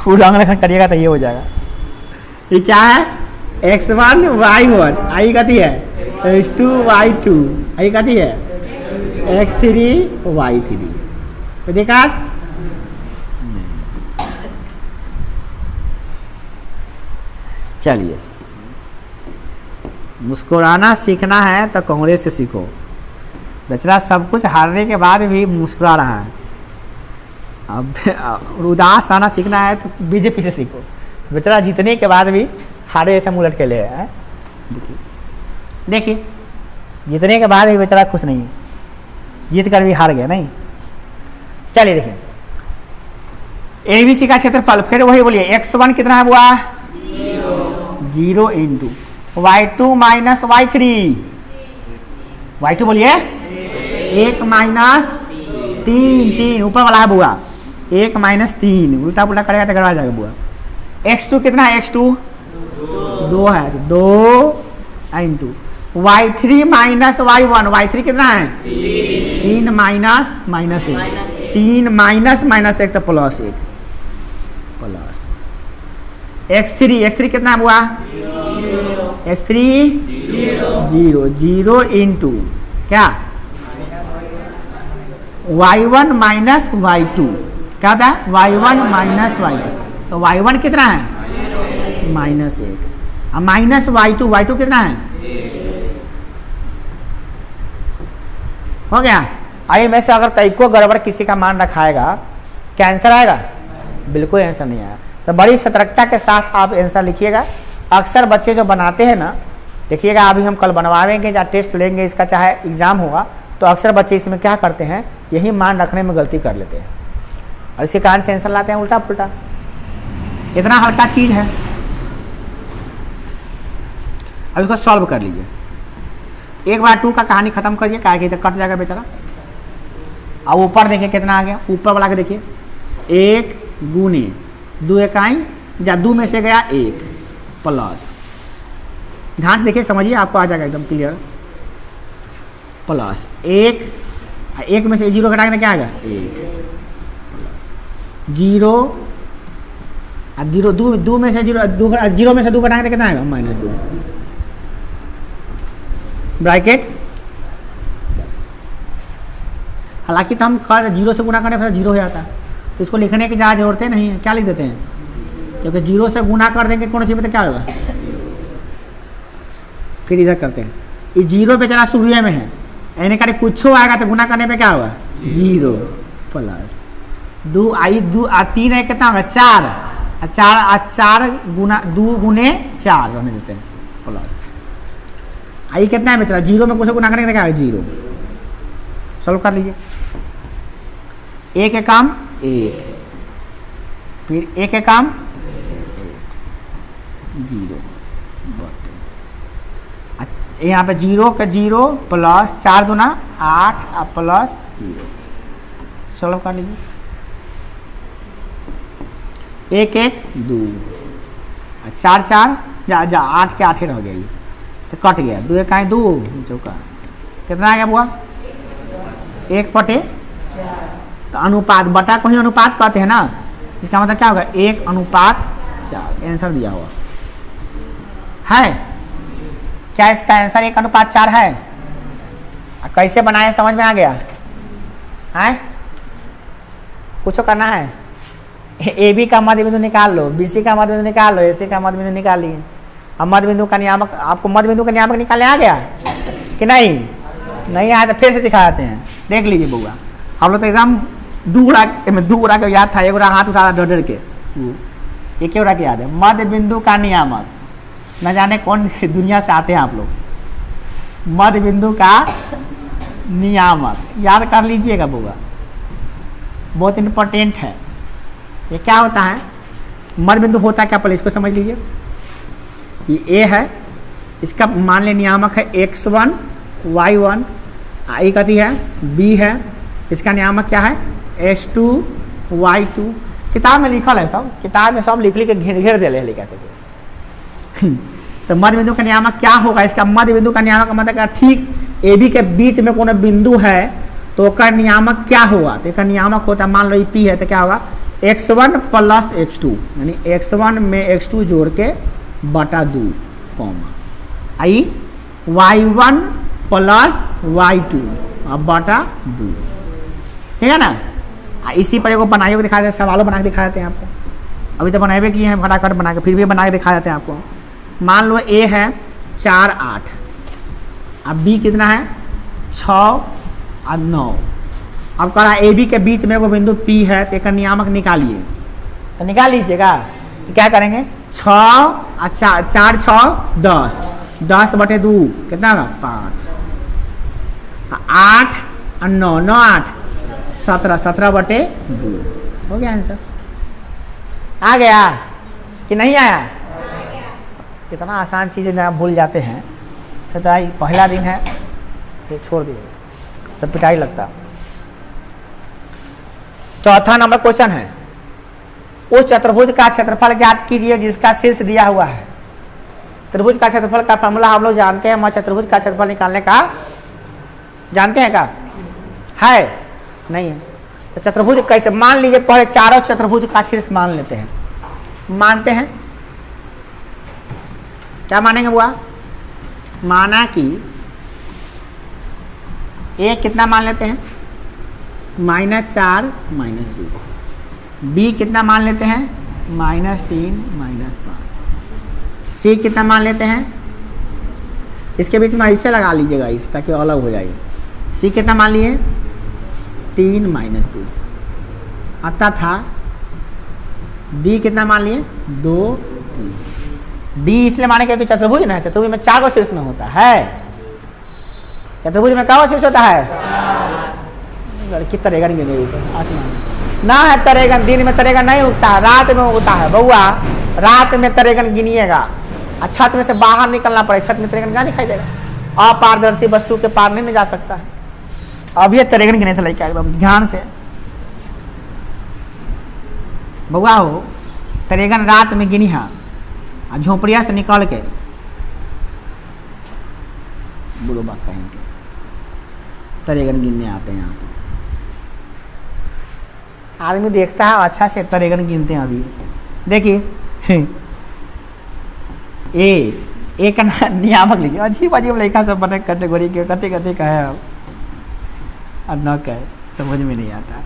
y2 करिएगा तो ये हो जाएगा। ये क्या है x1 y1, आई कथी है x2 y2, आई कथी है x3 y3, तो देखा। चलिए मुस्कुराना सीखना है तो कांग्रेस से सीखो, बेचारा सब कुछ हारने के बाद भी मुस्कुरा रहा है। अब उदास रहना सीखना है तो बीजेपी से सीखो, बेचारा जीतने के बाद भी हारे ऐसा मुँह लटके ले है। देखिए जीतने के बाद भी बेचारा खुश नहीं है, जीत कर भी हार गया नहीं। चलिए देखिए ABC का क्षेत्रफल, फिर वही बोलिए x1 कितना है बुआ 0 इंटू y2 माइनस y3 बोलिए 1 माइनस 3 ऊपर वाला है बुआ, 1 माइनस 3, उल्टा पुल्टा करेगा तो गड़बड़ा जाएगा बुआ। x2 कितना है x2 2 है, 2 इंटू y3 माइनस y3 कितना है 3 माइनस माइनस 1, 3 माइनस 1 तो प्लस 1, प्लस x3 कितना है बुआ x3 0 इंटू क्या y1 माइनस y2, क्या था y1 माइनस y2, तो y1 कितना है माइनस 1, माइनस y2 कितना है हो गया। आइए में से अगर तईको गड़बड़ किसी का मान रखाएगा क्या आंसर आएगा, बिल्कुल आंसर नहीं आएगा। तो बड़ी सतर्कता के साथ आप आंसर लिखिएगा। अक्सर बच्चे जो बनाते हैं ना, देखिएगा अभी हम कल बनवाएंगे या टेस्ट लेंगे इसका, चाहे एग्जाम होगा, तो अक्सर बच्चे इसमें क्या करते हैं, यही मान रखने में गलती कर लेते हैं और इसके कारण से आंसर लाते हैं उल्टा पुल्टा। इतना हल्का चीज है, अब इसको सॉल्व कर लीजिए। 1 बार 2 का कहानी खत्म करिए, क्या कि कट जाएगा बेचारा। अब ऊपर देखिए कितना आ गया, ऊपर वाला के देखिए 1 गुने 2 इकाई या 2 में से गया 1 प्लस, ध्यान से देखिए समझिए आपको आ जाएगा एकदम क्लियर, प्लस 1 में से 0 घटाने क्या आएगा 1 0 2 में से 0 में से 2 घटाने कितना आएगा -2 ब्रैकेट। हालांकि तो हम 0 से गुना करने पर 0 हो जाता है, तो इसको लिखने की ज़्यादा जरूरत नहीं है, क्या लिख देते हैं, क्योंकि 0 से गुना कर देंगे कौन सी, तो क्या होगा, फिर इधर करते हैं। ये 0 बेचारा शुरू में है, यानी कि कुछ आएगा तो गुना करने पे क्या होगा 0 प्लस 2 3 है कितना होगा 4 गुना 2 गुने 4 रहने देते हैं प्लस। आई कितना है बेचारा 0 में कुछ गुना करने का क्या है 0, सॉल्व कर लीजिए। ए के काम 1, फिर ए के काम 0, यहाँ पे 0 के 0 प्लस 4 दूना 8 और प्लस 0, सॉल्व कर लीजिए। 1 1 2, 4 4 जा 8 के 8 रह गया, तो कट गया, 2 1 2 चौका, कितना आ गया बुआ? 1/4, तो अनुपात बटा को ही अनुपात कहते हैं ना, इसका मतलब क्या होगा? 1:4, आंसर दिया हुआ है। क्या इसका आंसर 1:4 है? कैसे बनाए समझ में आ गया है? कुछ करना है? ए बी का मध्य बिंदु निकाल लो, बी सी का मध्य बिंदु निकाल लो, ए सी का मध्य बिंदु निकालिए। अब मध्य बिंदु का नियामक, आपको मध्य बिंदु का नियामक निकालने आ गया कि नहीं? नहीं आया तो फिर से सिखाते हैं, देख लीजिए बुआ। हम लोग तो एकदम दूर आके याद था, एक हाथ उठा डर के, ये क्यों रख याद है? मध्य बिंदु का नियामक, न जाने कौन दुनिया से आते हैं आप लोग। मध्य बिंदु का नियामक याद कर लीजिएगा बुआ, बहुत इंपॉर्टेंट है। ये क्या होता है? मध्य बिंदु होता क्या, पहले इसको समझ लीजिए। ये ए है, इसका मान ले नियामक है x1 y1, आई कथी है b है, इसका नियामक क्या है h2 y2। किताब में लिखल है, सब किताब में सब लिख के घेर दे लिखा सके। तो मध्य बिंदु का नियामक क्या होगा? इसका मध्य बिंदु का नियामक मतलब ठीक ए बी के बीच में कोनो बिंदु है तो उसका नियामक क्या होगा? तो इसका नियामक होता है, मान लो p है तो क्या होगा? x1 प्लस x2, यानी x1 में x2 जोड़ के बटा 2 कॉमा आई y1 प्लस y2 अब बटा 2, ठीक है ना? इसी पर एगो बनाइए दिखा देते, सवालों बना के दिखा देते हैं आपको। अभी तो बनाए किए हैं फटाफट बना के, फिर भी बना के दिखा देते हैं आपको। मान लो a है 4 8, अब b कितना है 6 और 9। अब कह रहा है ए बी के बीच में एगो बिंदु P है, तो एक नियामक निकालिए। तो निकाल लीजिएगा, तो क्या करेंगे? 6 और 4 6 10, 10/2 कितना होगा 5, 8 और 9 9 8 17, 17/2 हो गया आंसर। आ गया कि नहीं आया? कितना आसान चीज़ आप भूल जाते हैं। तो पहला दिन है तो छोड़ दिए, तो पिटाई लगता। चौथा नंबर क्वेश्चन है, उस चतुर्भुज का क्षेत्रफल ज्ञात कीजिए जिसका शीर्ष दिया हुआ है। त्रिभुज का क्षेत्रफल का फॉर्मूला हम लोग जानते हैं, चतुर्भुज का क्षेत्रफल निकालने का जानते हैं क्या? है नहीं है? तो चतुर्भुज कैसे मान लीजिए? पहले चारों चतुर्भुज का शीर्ष मान लेते हैं, मानते हैं। क्या मानेंगे बुआ? माना कि ए कितना मान लेते हैं? -4 -2। बी कितना मान लेते हैं? -3 -5। सी कितना मान लेते हैं? इसके बीच में ऐसे लगा लीजिएगा इसे, ताकि अलग हो जाए। सी कितना मान लिए? 3 -2। आता था डी कितना मान लिए? 2 3। डी इसलिए माने क्योंकि चतुर्भुज ना, चतुर्भुज में 4 शीर्ष में होता है। चतुर्भुज में क्या शीर्ष होता है? लड़की तरेगन गिने आसमान ना है, तरेगन दिन में तरेगन नहीं उगता है, रात में उगता है बउआ। रात में तरेगन गिनिएगा, छत में से बाहर निकलना पड़े, छत में तरेगन क्या दिखाई देगा? अपारदर्शी वस्तु के पार नहीं जा सकता है। अब ये तरेगन गिने से लड़का एकदम ध्यान से बउआ हो, तरेगन रात में गिनी है, झोपड़िया से निकल के बुढ़ो बात कहेंगे तरेगन गिनने आते हैं। यहाँ पे आदमी देखता है अच्छा से तरेगन गिनते हैं। अभी देखिए ए का नियामक लिखिए, अजीब अजीब लिखा सब बने कैटेगरी के, कते कते का है और न कहे समझ में नहीं आता।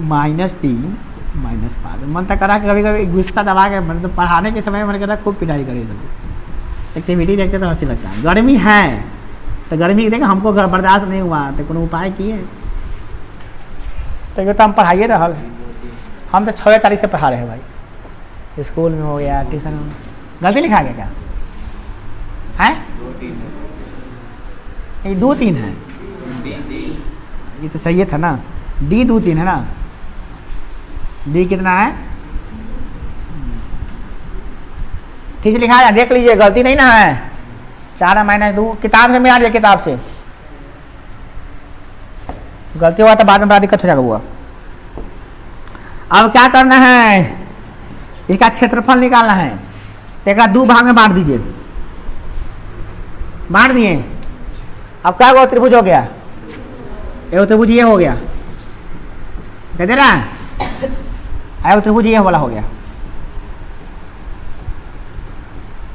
-3 -5 मन तक करा, कभी कभी गुस्सा दबा के मतलब तो पढ़ाने के समय मन करता खूब पिटाई करे। एक्टिविटी देखते तो हंसी लगता है। गर्मी है तो गर्मी देखा हमको बर्दाश्त नहीं हुआ तो कोनो उपाय किए, तो हम पढ़ाइए रहल। हम तो 6 तारीख से पढ़ा रहे हैं भाई, स्कूल में हो गया, ट्यूशन में। गलती लिखा गया क्या है? 2 3 है। ये तो सही था ना, डी 2 3 है ना, डी कितना है, ठीक से लिखा है, देख लीजिए गलती नहीं ना है। 4 माइनस 2 किताब से मिला दिया, किताब से गलती हुआ तो बाद में बड़ा दिक्कत हो जाएगा हुआ। अब क्या करना है, इसका क्षेत्रफल निकालना है, तो एक 2 भाग में बांट दीजिए, बांट दिए। अब क्या हुआ, त्रिभुज हो गया, ये त्रिभुज ये हो गया, कह दे रहा है, त्रिभुज ये वाला हो गया,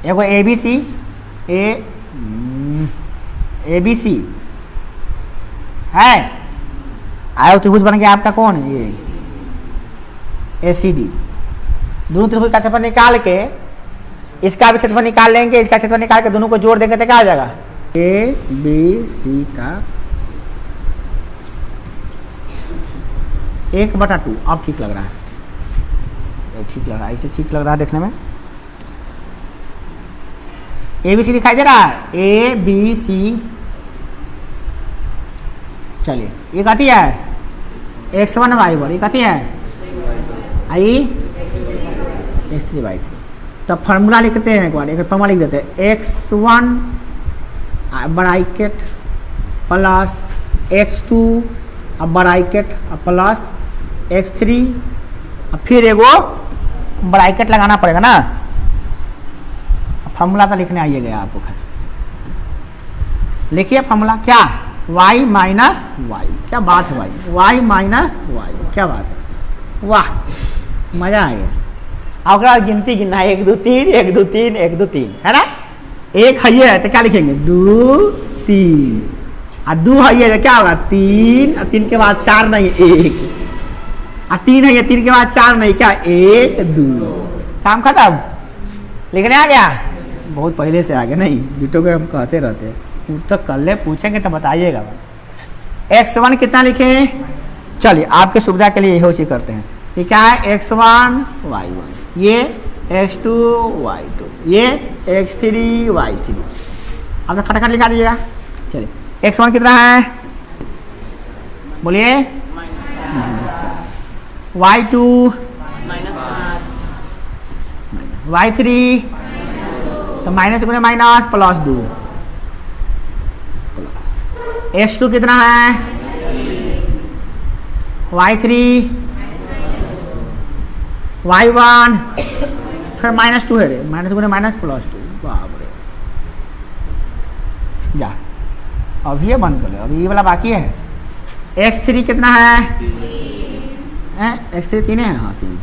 एगो ABC ABC है, आयो त्रिभुज बन गया आपका कौन, ये ACD। दोनों त्रिभुज का क्षेत्रफल निकाल के इसका भी क्षेत्रफल निकाल लेंगे, इसका क्षेत्रफल निकाल के दोनों को जोड़ देंगे तो क्या आ जाएगा, ABC का 1/2। अब ठीक लग रहा है, ठीक लग रहा है, इसे ठीक लग रहा है देखने में। ABC दिखाई दे रहा है, ABC, चलिए ये कथी है, x1 y1, ये कथी है, आई x3 y3। तब फार्मूला लिखते हैं, एक बार एक फार्मूला लिख देते हैं, x1 bracket plus x2 bracket plus x3, फिर एगो ब्रैकेट लगाना पड़ेगा ना, फार्मूला तो लिखने आइएगा आपको, लिखिए फार्मूला क्या, y माइनस वाई, क्या बात है भाई, y माइनस वाई, क्या बात है, वाह मजा आ गया। अब गिनती गिनना है, 1 2 3 1 2 3 1 2 3 है ना, एक है तो क्या लिखेंगे 2 3, और 2 है तो क्या होगा 3, और 3 के बाद 4 नहीं 1, और 3 है 3 के बाद 4 नहीं, क्या 1 2, काम खत्म, लिखने आ गया, बहुत पहले से आ गया, नहीं जुटो के हम कहते रहते हैं, तो कल ले पूछेंगे तो बताइएगा। x1 कितना लिखे, चलिए आपके सुविधा के लिए यही चीज करते हैं, ये क्या है x1 y1, ये x2 y2, ये x3 y3, अब खटाखट लिखा दीजिएगा। चलिए x1 कितना है, बोलिए y2 y3, तो माइनस गुने माइनस प्लस 2, x2 कितना है, y3 y1, फिर -2 है रे, माइनस गुने माइनस प्लस 2, बाप रे, जा अभी ये बंद कर लो, अभी ये वाला बाकी है। x3 कितना है, x3 3 है, हाँ 3,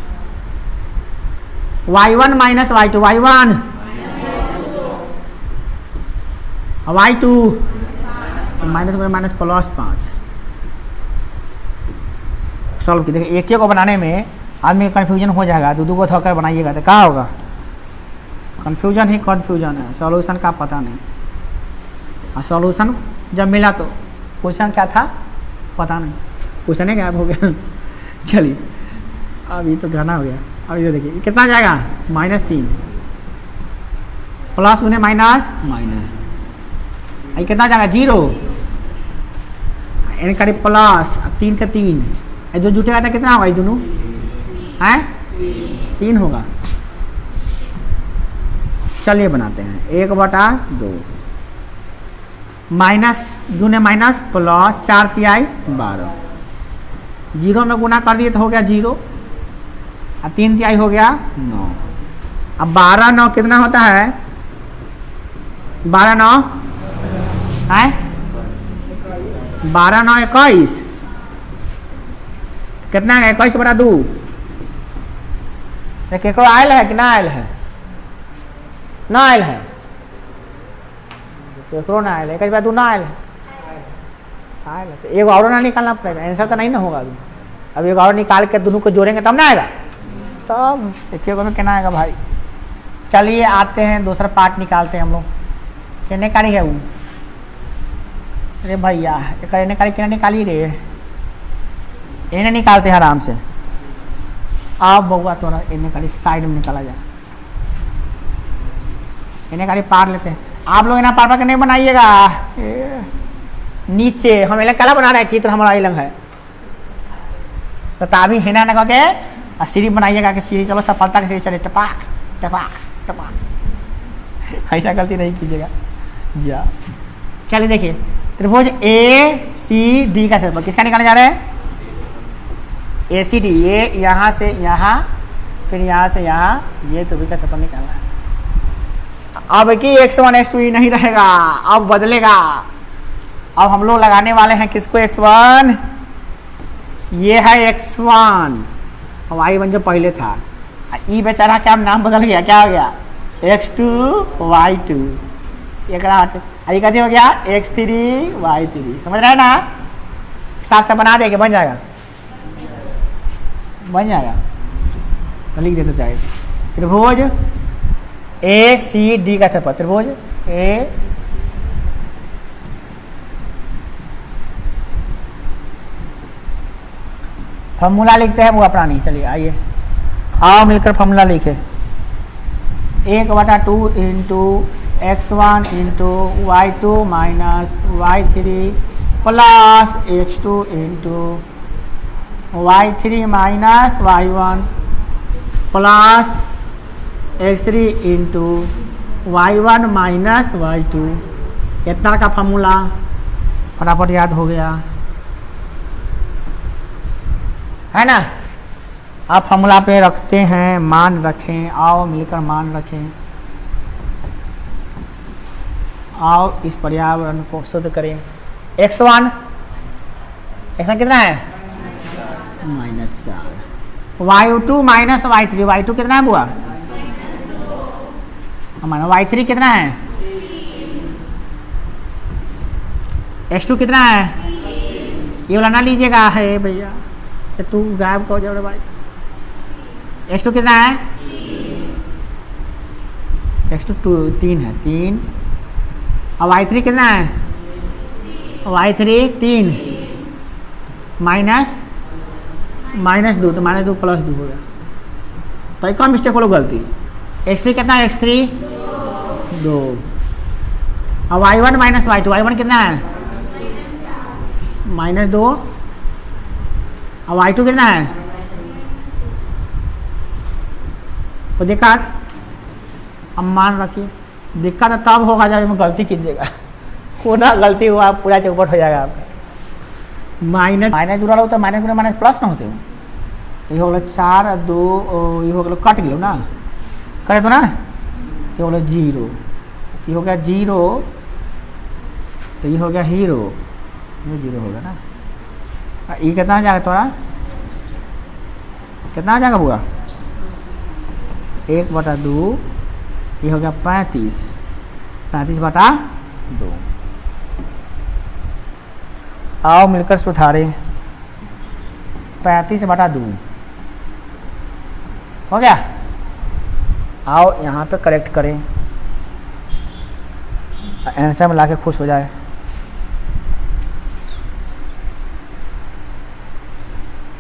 y1 minus y2 y1 y2 minus में माइनस प्लस 5, सॉल्व की देखिए, एक को बनाने में आदमी कन्फ्यूजन हो जाएगा, दो को थोड़ा बनाइएगा तो क्या होगा, कन्फ्यूजन ही कन्फ्यूजन है, सॉल्यूशन का पता नहीं, और सॉल्यूशन जब मिला तो क्वेश्चन क्या था पता नहीं, क्वेश्चन है गायब हो गया। चलिए अभी तो घना हो गया, अभी तो देखिए कितना जाएगा -3 प्लस उन्हें माइनस माइनस, ये कितना जाएगा 0, यानी करीब प्लस 3 का 3, जो जुटेगा था कितना होगा, ये दोनों है 3 होगा। चलिए बनाते हैं, 1/2 माइनस दूने माइनस प्लस 4 तिहाई 12, 0 में गुना कर दिए तो हो गया 0, और 3 तिहाई हो गया 9। अब 12 9 कितना होता है, 12 9 है 12 9 21, कितना है 21/2, केकरो आयल है कि ना आयल है, ना आयल है, केकरो ना आयल है, 21/2 ना आयल है, आयल है तो एक और ना निकालना पड़ेगा, आंसर तो नहीं ना होगा अभी, अब एक और निकाल के दोनों को जोड़ेंगे तब ना आएगा, तब देखिए में कहना आएगा भाई। चलिए आते हैं दूसरा पार्ट निकालते हैं हम लोग, कहने कारी है वो, अरे भैया कहने कारी क्या निकाली रे, इन्हें निकालते हैं आराम से। अब बउआ थोड़ा इन्हें कारी साइड में निकाला जाए, इन्हें कारी पार लेते हैं, आप लोग इन्हें पार पार के नहीं बनाइएगा, नीचे हम एलंग काला बना रहे हैं, चित्र हमारा एलंग है तो ताभी हेना ना के और सीढ़ी बनाइएगा कि सीढ़ी चलो सफलता के सीढ़ी चले टपाक टपाक टपाक। ऐसा गलती नहीं कीजिएगा। जा चलिए देखिए त्रिभुज ए सी डी का क्षेत्रफल किसका निकालने जा रहे हैं? ए सी डी, ये यहाँ से यहाँ फिर यहाँ से यहाँ, ये त्रिभुज का क्षेत्रफल निकालना है। अब कि x1 x2 नहीं रहेगा, अब बदलेगा। अब हम लोग लगाने वाले हैं किसको? x1, ये है x1 y1 जो पहले था। ई बेचारा क्या नाम बदल गया, क्या हो गया? x2 y2, ये कहते हो गया x3 y3। समझ रहे हैं ना? हिसाब से बना देंगे, बन जाएगा, बन जाएगा तो लिख देते जाए। त्रिभुज ए सी डी का क्षेत्रफल, त्रिभुज ए फॉर्मूला लिखते हैं वो अपना नहीं। चलिए आइए आओ मिलकर फॉर्मूला लिखे। 1/2 into x1 into y2 minus y3 plus x2 into y3 minus y1 plus x3 into y1 minus y2। इतना का फॉर्मूला फटाफट याद हो गया है ना? आप फॉर्मूला पे रखते हैं, मान रखें, आओ मिलकर मान रखें, आओ इस पर्यावरण को शुद्ध करें। x1 कितना है? -4। y2 माइनस y3, y2 कितना है बुआ? हमारा y3 कितना है? x2 कितना है? ये वाला ना लीजिएगा है भैया, तू गायब कहो जाओ भाई। x2 कितना है? x2 3 है, 3। और y3 कितना है? y3 3 माइनस -2, तो -2 प्लस 2 हो गया। तो एक और मिस्टेक हो लो गलती। x3 कितना है? x3 2। और y1 माइनस y2, y1 कितना है? -2। और y2 कितना है? तो दिक्कत अब मान रखिए, दिक्कत तब होगा जब गलती कीजिएगा। कोना गलती हुआ पूरा चौपट हो जाएगा आपका। माइनस जुड़ा रहो तो माइनस गुना माइनस प्लस ना होते हो, तो ये हो गया 4 2, ये हो गया कट गया ना, करे तो ना, ये हो गया 0, ये हो गया 0, तो ये हो गया हीरो, ये 0 हो गया ना। ये कितना आ जाएगा तुम्हारा? कितना आ जाएगा बुआ? 1/2, ये हो गया 35, 35/2। आओ मिलकर सुधारे। 35/2 हो गया। आओ यहाँ पे करेक्ट करें, आंसर में लाके खुश हो जाए।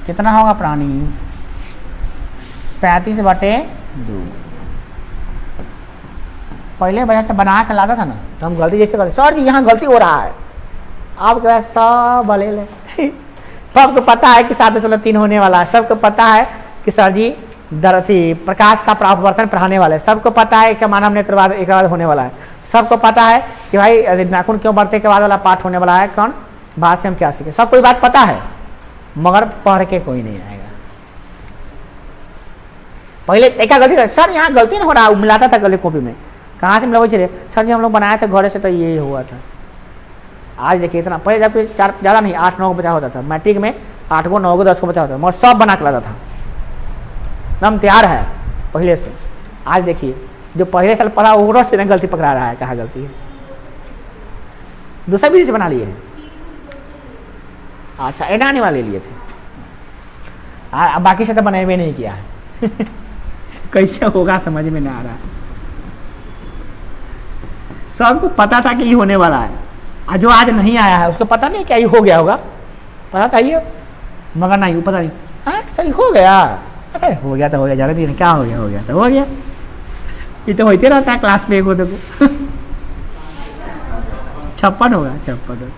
कितना होगा प्राणी? 35/2। पहले वजह से बना के लाता था ना, तो हम गलती जैसे करते, सर जी यहाँ गलती हो रहा है, आप क्या सब भले ले। सबको पता है कि 7.3 होने वाला है, सबको पता है कि सर जी दरथी प्रकाश का परावर्तन पढ़ाने वाले, सबको पता है कि मानव नेत्रवाद एक बाद होने वाला है, सबको पता है कि भाई नाखून क्यों बढ़ते के बाद वाला पाठ होने वाला है, कौन बात से हम क्या सीखे, सब कोई बात पता है, मगर पढ़ के कोई नहीं आएगा। पहले एक गलती कर, सर यहाँ गलती नहीं हो रहा, मिलाता था गले कॉपी में, कहाँ से मिला चले, सर जी हम लोग बनाए थे घरे से तो ये हुआ था। आज देखिए इतना, पहले जब 4 ज़्यादा नहीं 8-9 को बचा होता था, मैट्रिक में 8 को 9 को 10 को बचा होता था, मगर सब बना के लाता था, एकदम तैयार है पहले से। आज देखिए जो पहले साल पढ़ा वो से गलती पकड़ा रहा है, कहाँ गलती है, दूसरा भी से बना लिए है। अच्छा एना आने वाले लिए थे, बाकी से तो बनाए हुए नहीं किया है। कैसे होगा समझ में नहीं आ रहा। सबको पता था कि ये होने वाला है, जो आज नहीं आया है उसको पता नहीं क्या ये हो गया होगा, पता था ये, मगर नहीं वो पता नहीं, सही हो गया, अरे हो गया तो हो गया, ज़्यादा दिन क्या हो गया तो हो गया। ये तो होते रहता है क्लास में, एक हो तो 56 होगा, 56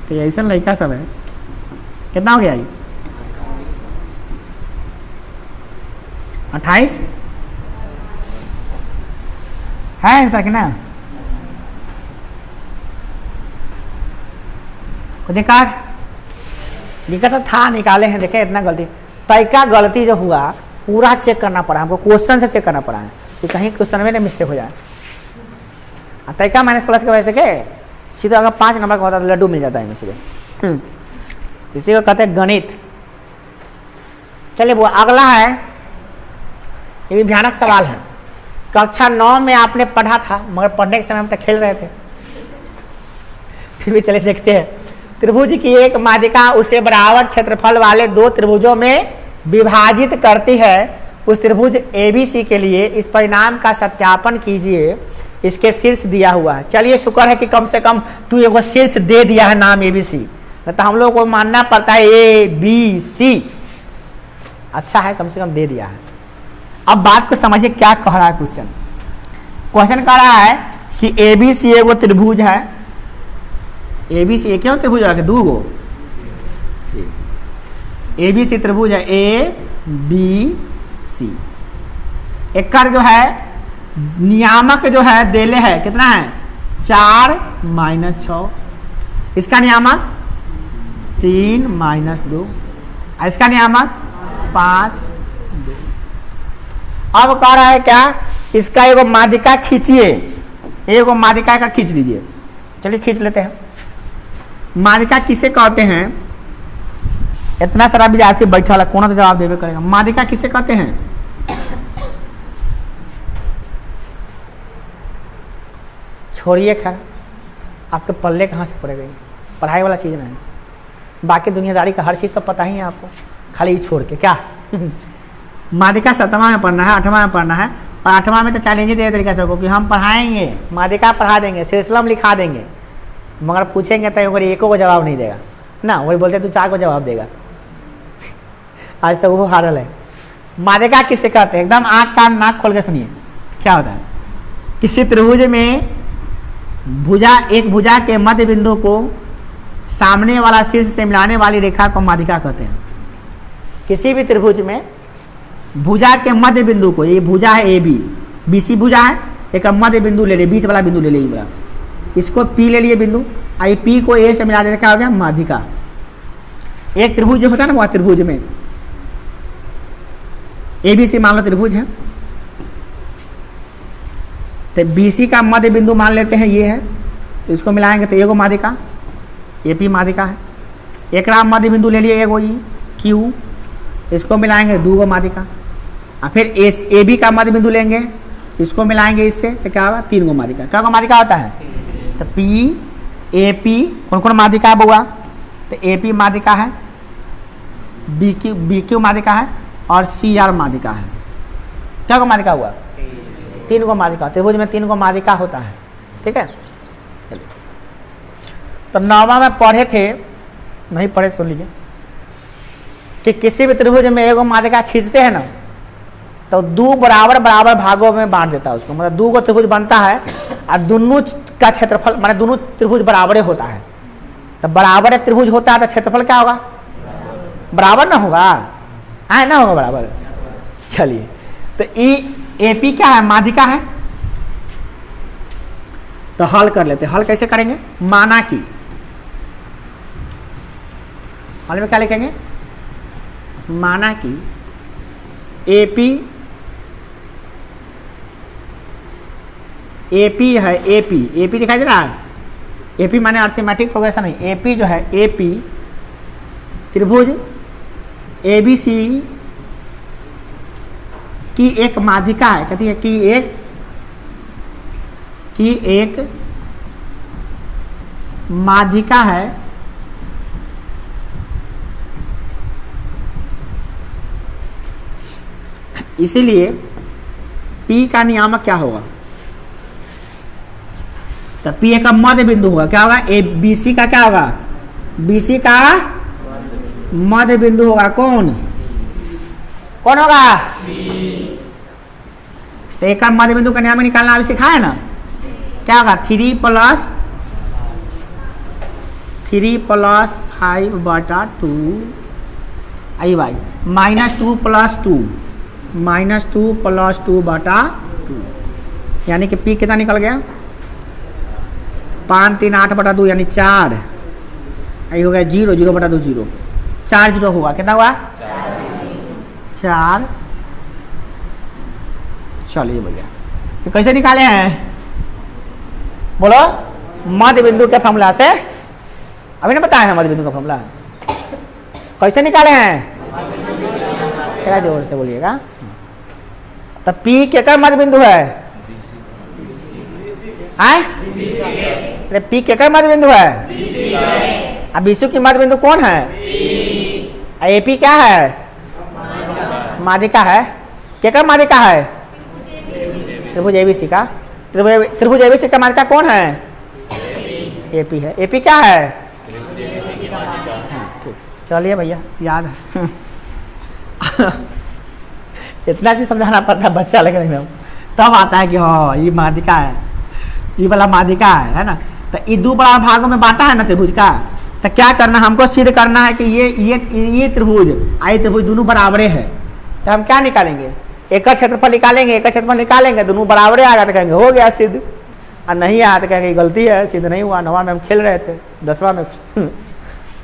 तो ऐसा लड़का सब है। कितना हो गया ये 28 है ऐसा कि ना? दिक्कत तो था, निकाले हैं, देखे इतना गलती। तैका गलती जो हुआ पूरा चेक करना पड़ा हमको, क्वेश्चन से चेक करना पड़ा है कि कहीं क्वेश्चन में मिस्टेक हो जाए। तैका माइनस प्लस की वजह से के सीधे अगर 5 नंबर का होता तो लड्डू मिल जाता है सीधे। इसी को कहते हैं गणित। चलिए वो अगला है, ये भी भयानक सवाल है। कक्षा 9 में आपने पढ़ा था, मगर पढ़ने के समय हम तो खेल रहे थे, फिर भी चले देखते हैं। त्रिभुज की एक माध्यिका उसे बराबर क्षेत्रफल वाले 2 त्रिभुजों में विभाजित करती है। उस त्रिभुज ABC के लिए इस परिणाम का सत्यापन कीजिए। इसके शीर्ष दिया हुआ है। चलिए शुक्र है कि कम से कम तू एगो शीर्ष दे दिया है नाम ABC, तो हम लोग को मानना पड़ता है ABC। अच्छा है कम से कम दे दिया है। अब बात को समझिए क्या कह रहा है क्वेश्चन। क्वेश्चन कह रहा है कि ABC एगो त्रिभुज है। ABC क्यों त्रिभुज है? 2 गो ABC त्रिभुज है ABC। एक जो है नियामक जो है देले है, कितना है 4 - 6। इसका नियामक 3 - 2, इसका नियामक 5 - 2। अब कह रहा है क्या, इसका एगो माध्यिका खींचिए, एगो माध्यिका का खींच लीजिए। चलिए खींच लेते हैं। माध्यिका किसे कहते हैं? इतना सारा विद्यार्थी बैठा वाला कौन तो जवाब देवे करेगा। माध्यिका किसे कहते हैं? छोड़िए, खैर आपके पल्ले कहाँ से पड़ेगा, पढ़ाई वाला चीज़ नहीं। बाकी दुनियादारी का हर चीज़ तो पता ही है आपको, खाली छोड़ के क्या। माध्यिका 7वां में पढ़ना है, 8वां में पढ़ना है, और 8वां में तो चैलेंज दे तरीके से कि हम पढ़ाएंगे, माध्यिका पढ़ा देंगे, सिलसिला में लिखा देंगे, मगर पूछेंगे तो एको को जवाब नहीं देगा ना। वही बोलते तू 4 को जवाब देगा। आज तक वो हारल है। माध्यिका किसे कहते हैं? एकदम आँख कान नाक खोल के सुनिए क्या होता है। किसी त्रिभुज में एक भुजा के मध्य बिंदु को सामने वाला शीर्ष से मिलाने वाली रेखा को माध्यिका कहते हैं। किसी भी त्रिभुज में भुजा के मध्य बिंदु को, ये भुजा है AB, BC भुजा है, एक मध्य बिंदु ले लिए, बीच वाला बिंदु ले लिए, इसको P ले लिए बिंदु, आई P को A से मिला देने क्या हो गया माध्यिका। एक त्रिभुज जो होता है ना, वह त्रिभुज में ABC मान लो त्रिभुज है, तो BC का मध्य बिंदु मान लेते हैं ये है, तो इसको मिलाएंगे तो एगो माध्यिका AP माध्यिका है। एक मध्य बिंदु ले लिए एगो Q, इसको मिलाएंगे 2 गो माध्यिका। और फिर AB का मध्य बिंदु लेंगे, इसको मिलाएंगे इससे तो क्या होगा 3 गो माध्यिका। क्या गो माध्यिका होता है? तो P AP कौन कौन माध्यिका है बउआ? तो AP माध्यिका है, BQ माध्यिका है, और CR माध्यिका है। क्या गो माध्यिका हुआ? 3 गो माध्यिका। त्रिभुज में 3 गो माध्यिका होता है। ठीक है, तो 9वां में पढ़े थे, नहीं पढ़े सुन लीजिए, कि किसी भी त्रिभुज में एगो माध्यिका खींचते हैं ना, तो 2 बराबर बराबर भागों में बांट देता है उसको। मतलब 2 गो त्रिभुज बनता है और दोनों का क्षेत्रफल, मतलब दोनों त्रिभुज बराबर होता है। तो बराबर त्रिभुज होता है तो क्षेत्रफल क्या होगा? बराबर ना होगा, है ना, होगा बराबर। चलिए, तो AP क्या है? माध्यिका है। तो हल कर लेते हैं। हल कैसे करेंगे? माना कि हल में क्या लिखेंगे? माना कि AP है, AP दिखाई दे रहा है। AP माने अर्थमेटिक प्रोग्रेशन है। AP जो है, AP त्रिभुज ABC की एक माध्यिका है। कहती है कि एक माध्यिका है इसीलिए P का नियामक क्या होगा? तो P एक मध्य बिंदु होगा। क्या होगा? BC का क्या होगा? BC का मध्य बिंदु होगा। कौन होगा? तो एक मध्य बिंदु का नियामक निकालना अभी सिखाया ना। क्या होगा? 3 + 3 + 5 बटा 2 आई भाई -2 + 2 -2 + 2 बटा 2 यानी कि पी कितना निकल गया 5 3 8 बटा 2 यानी 4 आई हो गया 0 0 बटा 2 0 4 0 हुआ कितना हुआ 4। चलिए भैया तो कैसे निकाले हैं बोलो मध्य बिंदु के फॉर्मूला से अभी ना बताया है मध्य बिंदु का फॉर्मूला कैसे निकाले हैं क्या जोर से बोलिएगा तो पी क्या मध्य बिंदु है अरे पी क्या मध्य बिंदु है अब बीसु की मध्य बिंदु कौन है एपी क्या है माध्यिका है क्या माध्यिका है त्रिभुज एबीसी का त्रिभुज एबीसी का माध्यिका कौन है एपी है एपी क्या है चलिए भैया याद है इतना सी समझाना पड़ता है बच्चा लेकिन एकदम तब आता है कि हाँ ये माध्यिका है ये वाला माध्यिका है ना। तो ये दो बड़ा भागों में बांटा है ना त्रिभुज का तो क्या करना हमको सिद्ध करना है कि ये त्रिभुज आई त्रिभुज दोनों बराबरे है तो हम क्या निकालेंगे एक का क्षेत्रफल निकालेंगे एक का क्षेत्रफल निकालेंगे दोनों बराबरे आएगा तो कहेंगे हो गया सिद्ध और नहीं आया तो कहेंगे गलती है सिद्ध नहीं हुआ 9वां में हम खेल रहे थे 10वां में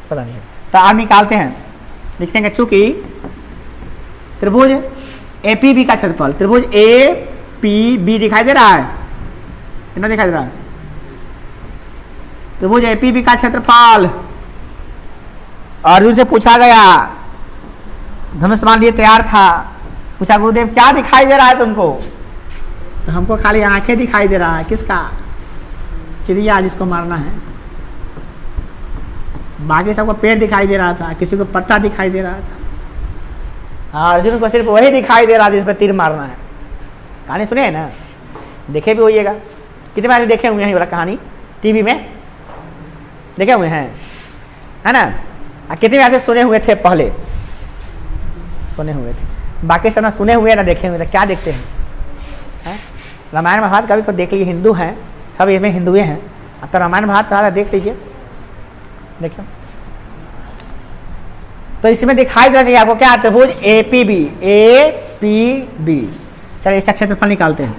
पता नहीं। तो आप निकालते हैं लिखते हैं चूंकि त्रिभुज एपीबी का क्षेत्रफल त्रिभुज एपीबी दिखाई दे रहा है कितना दिखाई दे रहा है त्रिभुज एपीबी का क्षेत्रफल अर्जुन से पूछा गया धनुष मान लिए तैयार था पूछा गुरुदेव क्या दिखाई दे रहा है तुमको तो हमको खाली आंखें दिखाई दे रहा है किसका चिड़िया जिसको मारना है बाकी सबको पेड़ दिखाई दे रहा था किसी को पत्ता दिखाई दे रहा था अर्जुन को सिर्फ वही दिखाई दे रहा था जिस पर तीर मारना है। कहानी सुने है ना देखे भी होइएगा कितने बार देखे हुए हैं ये वाला कहानी टीवी में देखे हुए हैं है ना कितने बार सुने हुए थे पहले सुने हुए थे बाकी सब ना सुने हुए ना देखे हुए क्या देखते हैं रामायण महाभारत कभी को देख लीजिए हिंदू हैं सब इसमें हिंदुए हैं अब तो रामायण महाभारत देख लीजिए देखिए तो इसमें दिखाई देना चाहिए आपको क्या त्रिभुज एपीबी चलिए इसका क्षेत्रफल निकालते हैं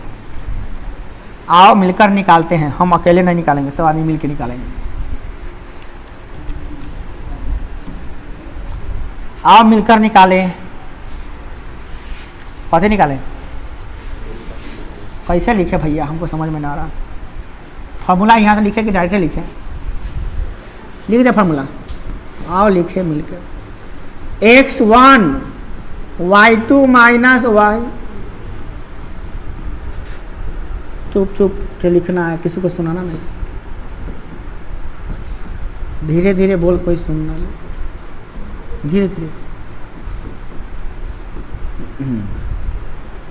आओ मिलकर निकालते हैं हम अकेले नहीं निकालेंगे सब आदमी मिलकर निकालेंगे आओ मिलकर निकालें कैसे निकालें कैसे लिखे भैया हमको समझ में ना आ रहा फॉर्मूला यहाँ से लिखे कि डायरेक्ट लिखे लिख दे फॉर्मूला आओ लिखे मिलकर x1 y2 माइनस y चुप चुप के लिखना है किसी को सुनाना नहीं धीरे धीरे बोल कोई सुनना नहीं धीरे धीरे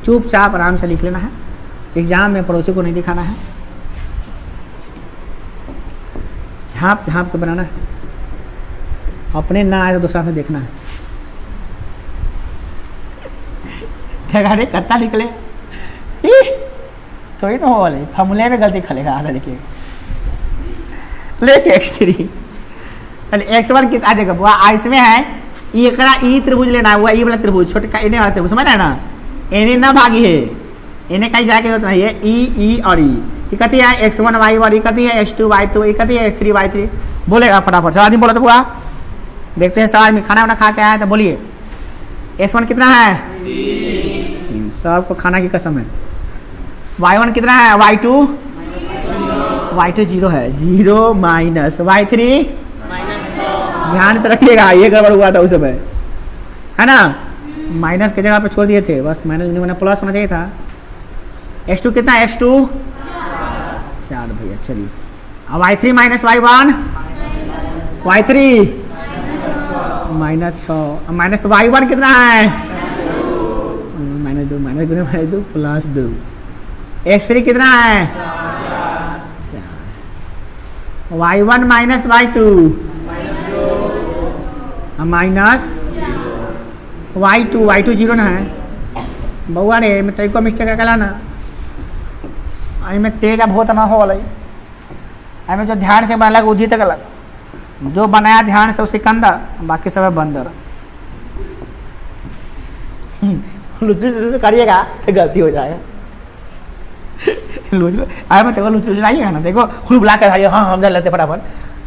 चुपचाप आराम से लिख लेना है एग्जाम में पड़ोसी को नहीं दिखाना है झाँप झाँप के बनाना है अपने ना आए तो दूसरा में देखना है क्या करता निकले थोड़ी तो हो फॉर्मूले में गलती खलेगा आधा देखिए लेके x3 x1 कितना जगह हुआ इसमें है ई त्रिभुज लेना हुआ ई वाला त्रिभुज छोटे का इन्हें वाला त्रिभुज समझ रहे हैं ना इन्हें ना भागी है इन्हें कहीं जाके होता है ई और ई कती है x1 y1 ई कती है x2 y2 ई कती है x3 y3 बोलेगा फटाफट सब आदमी बोला तो हुआ देखते हैं सब आदमी खाना वाना खा के आया तो बोलिए x1 कितना है 3 सबको खाना की कसम है y1 कितना है y2 0 है 0 माइनस y3 ध्यान से रखिएगा ये गड़बड़ हुआ था उस समय है ना माइनस की जगह पे छोड़ दिए थे बस माइनस नहीं होना प्लस होना चाहिए था x2 कितना है x2 4 भैया चलिए अब y3 minus y1 y3 -6 minus y1 कितना है -2 प्लस 2 x3 कितना है y1 minus y2 minus y2 0 ना है बउआ रे मैं तरीको मिस्टेक कला ना आई में तेज अब बहुत ना हो वाला आई में जो ध्यान से बनला उदी तक अलग जो बनाया ध्यान से उसी सिकंदर, बाकी सब है बंदर। लुचू करिएगा तो गलती हो जाएगा। लुचू आए मैं तेको लुचू आइएगा ना, देखो खुल बुला कर हाँ हम जा लेते फटाफट।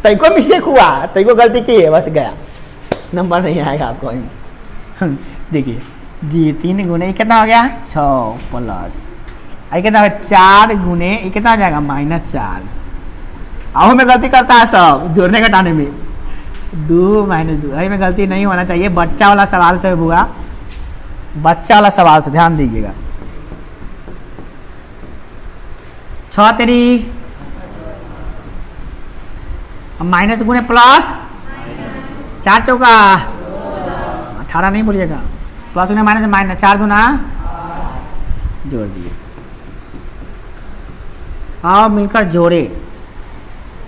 तेको मिस्टेक हुआ, तेको गलती की है, बस गया, नंबर नहीं आएगा आपको। देखिए जी 3 गुने कितना हो गया 6 प्लस आई कितना 4 गुने ये कितना हो जाएगा -4। आओ में गलती करता है सब जोड़ने घटाने में, 2 - 2 अरे में गलती नहीं होना चाहिए। बच्चा वाला सवाल से हुआ, बच्चा वाला सवाल से ध्यान दीजिएगा। 6 तेरी माइनस गुने प्लस 4 चौका 18 नहीं बोलिएगा, प्लस गुने माइनस 4 गुना जोड़ दिए। आओ मिलकर जोड़े,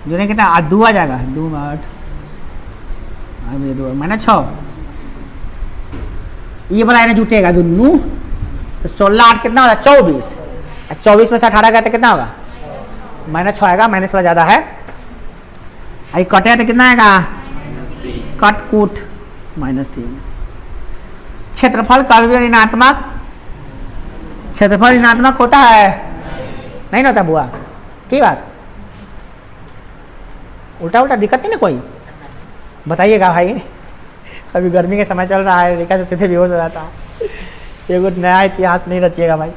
जोड़ने कितना 2 आ जाएगा, 2 - 8 -6। ये बड़ा इन्हें जुटेगा दोनों, तो 16 8 कितना होगा 24। 24 में से 18 गया तो कितना होगा -6 आएगा, माइनस वाला ज़्यादा है। आई कटे तो कितना आएगा कट कूट -3। क्षेत्रफल कभी भी ऋणात्मक, क्षेत्रफल ऋणात्मक होता है नहीं होता बुआ, की बात उल्टा उल्टा दिक्कत नहीं ना कोई, बताइएगा भाई। अभी गर्मी के समय चल रहा है, देखा तो सीधे बेहोश हो जाता है। एगो नया इतिहास नहीं रचिएगा भाई।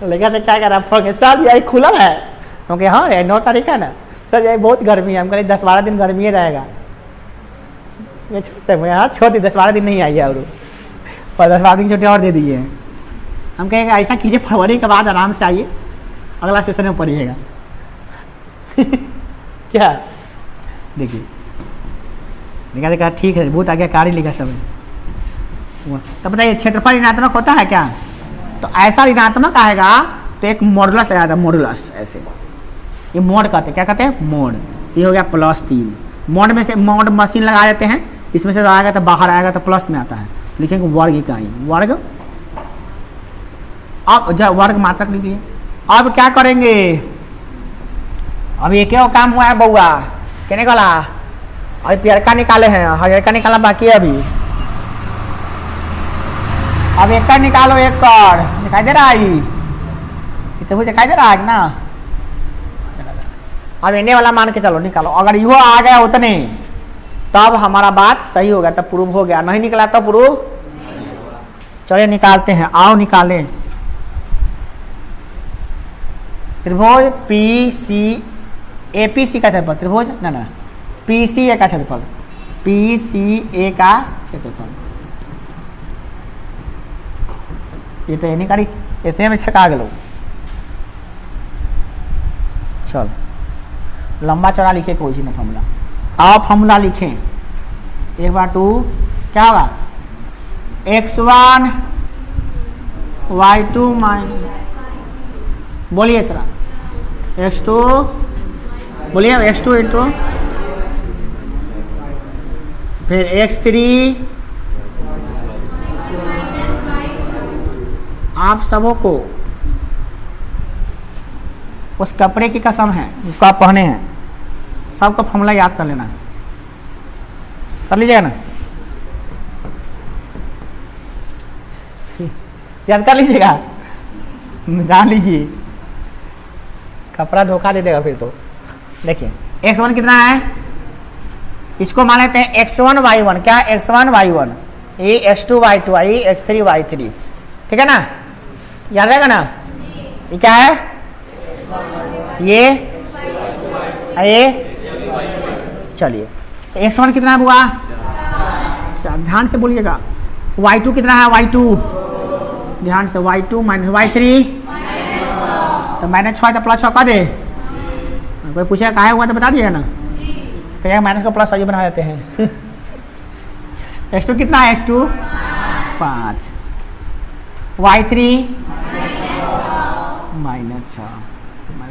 लेकिन तो क्या कर रहा सर, यही खुला है क्योंकि हाँ 9 तारीख है ना सर, यही बहुत गर्मी है। हम कहें 10-12 दिन गर्मी रहेगा, ये छोड़ते हैं हाँ छोड़ दी, 10-12 दिन नहीं आई है और 10-12 दिन छुट्टी और दे दी है। हम कहेंगे ऐसा कीजिए फरवरी के बाद आराम से आइए, अगला सेशन में पढ़िएगा। क्या देखिए लिखा देखा ठीक है, बहुत आज्ञाकारी लिखा सब। तो बताइए क्षेत्रफल ऋणात्मक होता है क्या, तो ऐसा ऋणात्मक आएगा तो एक मॉडुलस लगाया था, मॉडुलस ऐसे, ये मोड कहते क्या कहते हैं मोड। ये हो गया +3, मोड में से मोड मशीन लगा देते हैं, इसमें से आएगा तो बाहर आएगा तो प्लस में आता है, लिखेंगे वर्ग इकाई, वर्ग। अब जब वर्ग मात्रक लिखिए, अब क्या करेंगे, अब एक काम हुआ है बउआ, क्या निकाला अभी पियरका निकाले हैं, हरियरका निकालना बाकी है अभी। अब एकड़ निकालो, एकड़ दिखाई दे रहा है, इतना दिखाई दे रहा है ना। अब इन्हें वाला मान के चलो निकालो, अगर यो आ गया उतने तब हमारा बात सही हो गया, तब प्रूव हो गया, नहीं निकला तब प्रूव। चलिए निकालते हैं, आओ निकालें। त्रिभुज पीसी एपीसी का क्षेत्रफल, त्रिभुज ना पीसीए का क्षेत्रफल, पीसीए का क्षेत्रफल। ये तो नहीं करी, इतने में छका गलो। चल लंबा चौड़ा लिखे कोई ना फॉर्मूला, आओ फॉर्मूला लिखें। 1/2 क्या होगा x1 y2 बोलिए थोड़ा x2, बोलिए x2 इंटू फिर x3। आप सबों को उस कपड़े की कसम है जिसको आप पहने हैं, सबका फॉर्मूला याद कर लेना है, कर लीजिएगा ना, याद कर लीजिएगा, जान लीजिए, कपड़ा धोखा दे देगा फिर तो। देखिए x1 कितना है, इसको मान लेते हैं x1 y1, क्या x1 y1, ये x2 y2 आई, x3 y3, ठीक है ना, याद रहेगा ना। ये क्या है, ये चलिए x1 कितना हुआ, ध्यान से बोलिएगा। y2 कितना है, y2 ध्यान से, y2 - y3 तो -6 तो +6 का दे, कोई पूछेगा कहा हुआ तो बता दिएगा ना, कहेगा माइनस को प्लस वाइज बना देते हैं। x2 कितना है, x2 5, y3 -6,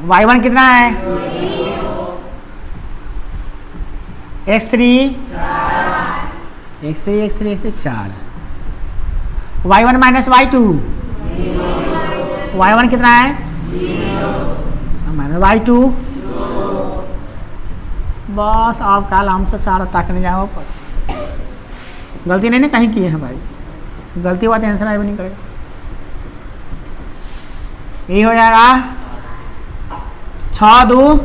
y1 कितना है, x3 4, y1 - y2, y1 कितना है y2 बस आप कल हमसे सारा ताकने जाओ पर गलती नहीं ना कहीं की है भाई, गलती हुआ तो आंसर आए भी नहीं करेगा। ये हो जाएगा 6 2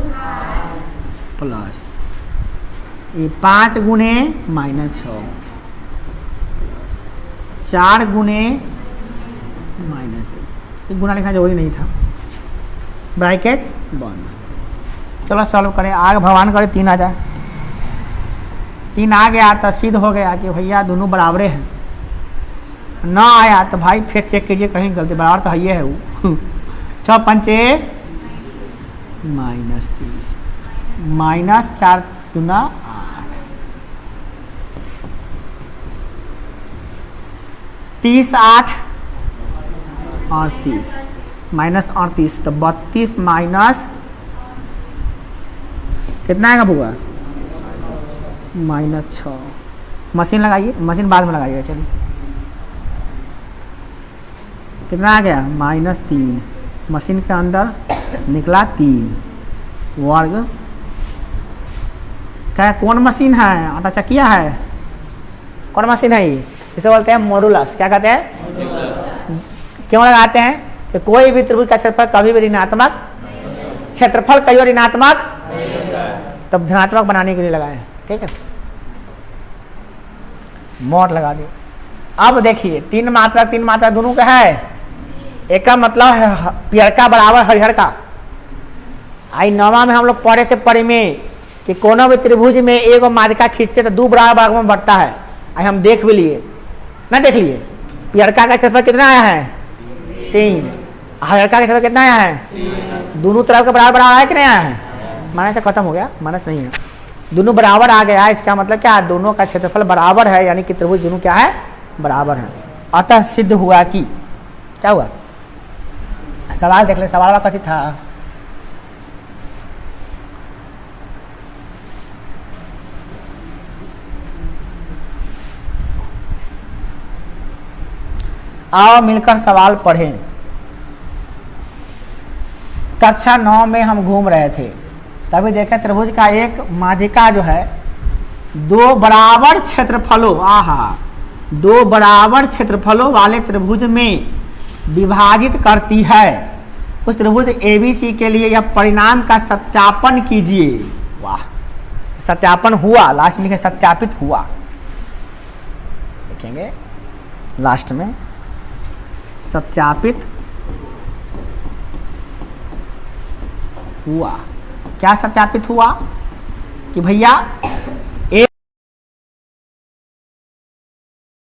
प्लस ये 5 गुने -6 4 गुने -2, गुना लिखना जरूरी नहीं था। ब्रैकेट बंद। चलो सॉल्व करें, आगे भगवान करे 3 आ जाए। 3 आ गया तो सिद्ध हो गया कि भैया दोनों बराबरे हैं। ना आया तो भाई फिर चेक कीजिए कहीं गलती, बराबर तो है वो 6 पंचे -30 -4 दूना 8 30 8 38 -38 तो 32 माइनस कितना आएगा बुआ -6। मशीन लगाइए, मशीन बाद में लगाइएगा। चलिए कितना आ गया -3, मशीन के अंदर निकला 3 वर्ग। क्या कौन मशीन है? आटा चक्किया है? कौन मशीन है ये? इसे बोलते हैं मॉडुलस। क्या कहते हैं? क्यों लगाते हैं कि कोई भी त्रिभुज का क्षेत्रफल कभी भी ऋणात्मक, क्षेत्रफल कई और ऋणात्मक तब धनात्मक बनाने के लिए लगाए। ठीक है, मोट लगा दिए। अब देखिए 3 मात्रा दोनों का है। एक का मतलब है पियर का बराबर हरिहर का। आई 9वां में हम लोग पढ़े थे परिमेय कि कोनो भी त्रिभुज में एक माध्यिका खींचते तो 2 बराबर भाग में बढ़ता है। आई हम देख भी लिए ना, देख लिए। पियर का क्षेत्रफल कितना आया है 3, हरिहर का क्षेत्रफल कितना आया है? दोनों तरफ के बराबर आया है कि नहीं आया है? माइनस से खत्म हो गया, माइनस नहीं है, दोनों बराबर आ गया। इसका मतलब क्या, दोनों का क्षेत्रफल बराबर है, यानी कि त्रिभुज दोनों क्या है, बराबर है। अतः सिद्ध हुआ कि क्या हुआ। सवाल देख ले, सवाल कथी था? आओ मिलकर सवाल पढ़ें। कक्षा 9 में हम घूम रहे थे, तभी देखे त्रिभुज का एक माध्यिका जो है 2 बराबर क्षेत्रफलों, 2 बराबर क्षेत्रफलों वाले त्रिभुज में विभाजित करती है। उस त्रिभुज ABC के लिए यह परिणाम का सत्यापन कीजिए। वाह, सत्यापन हुआ, लास्ट में सत्यापित हुआ, देखेंगे लास्ट में सत्यापित हुआ। क्या सत्यापित हुआ कि भैया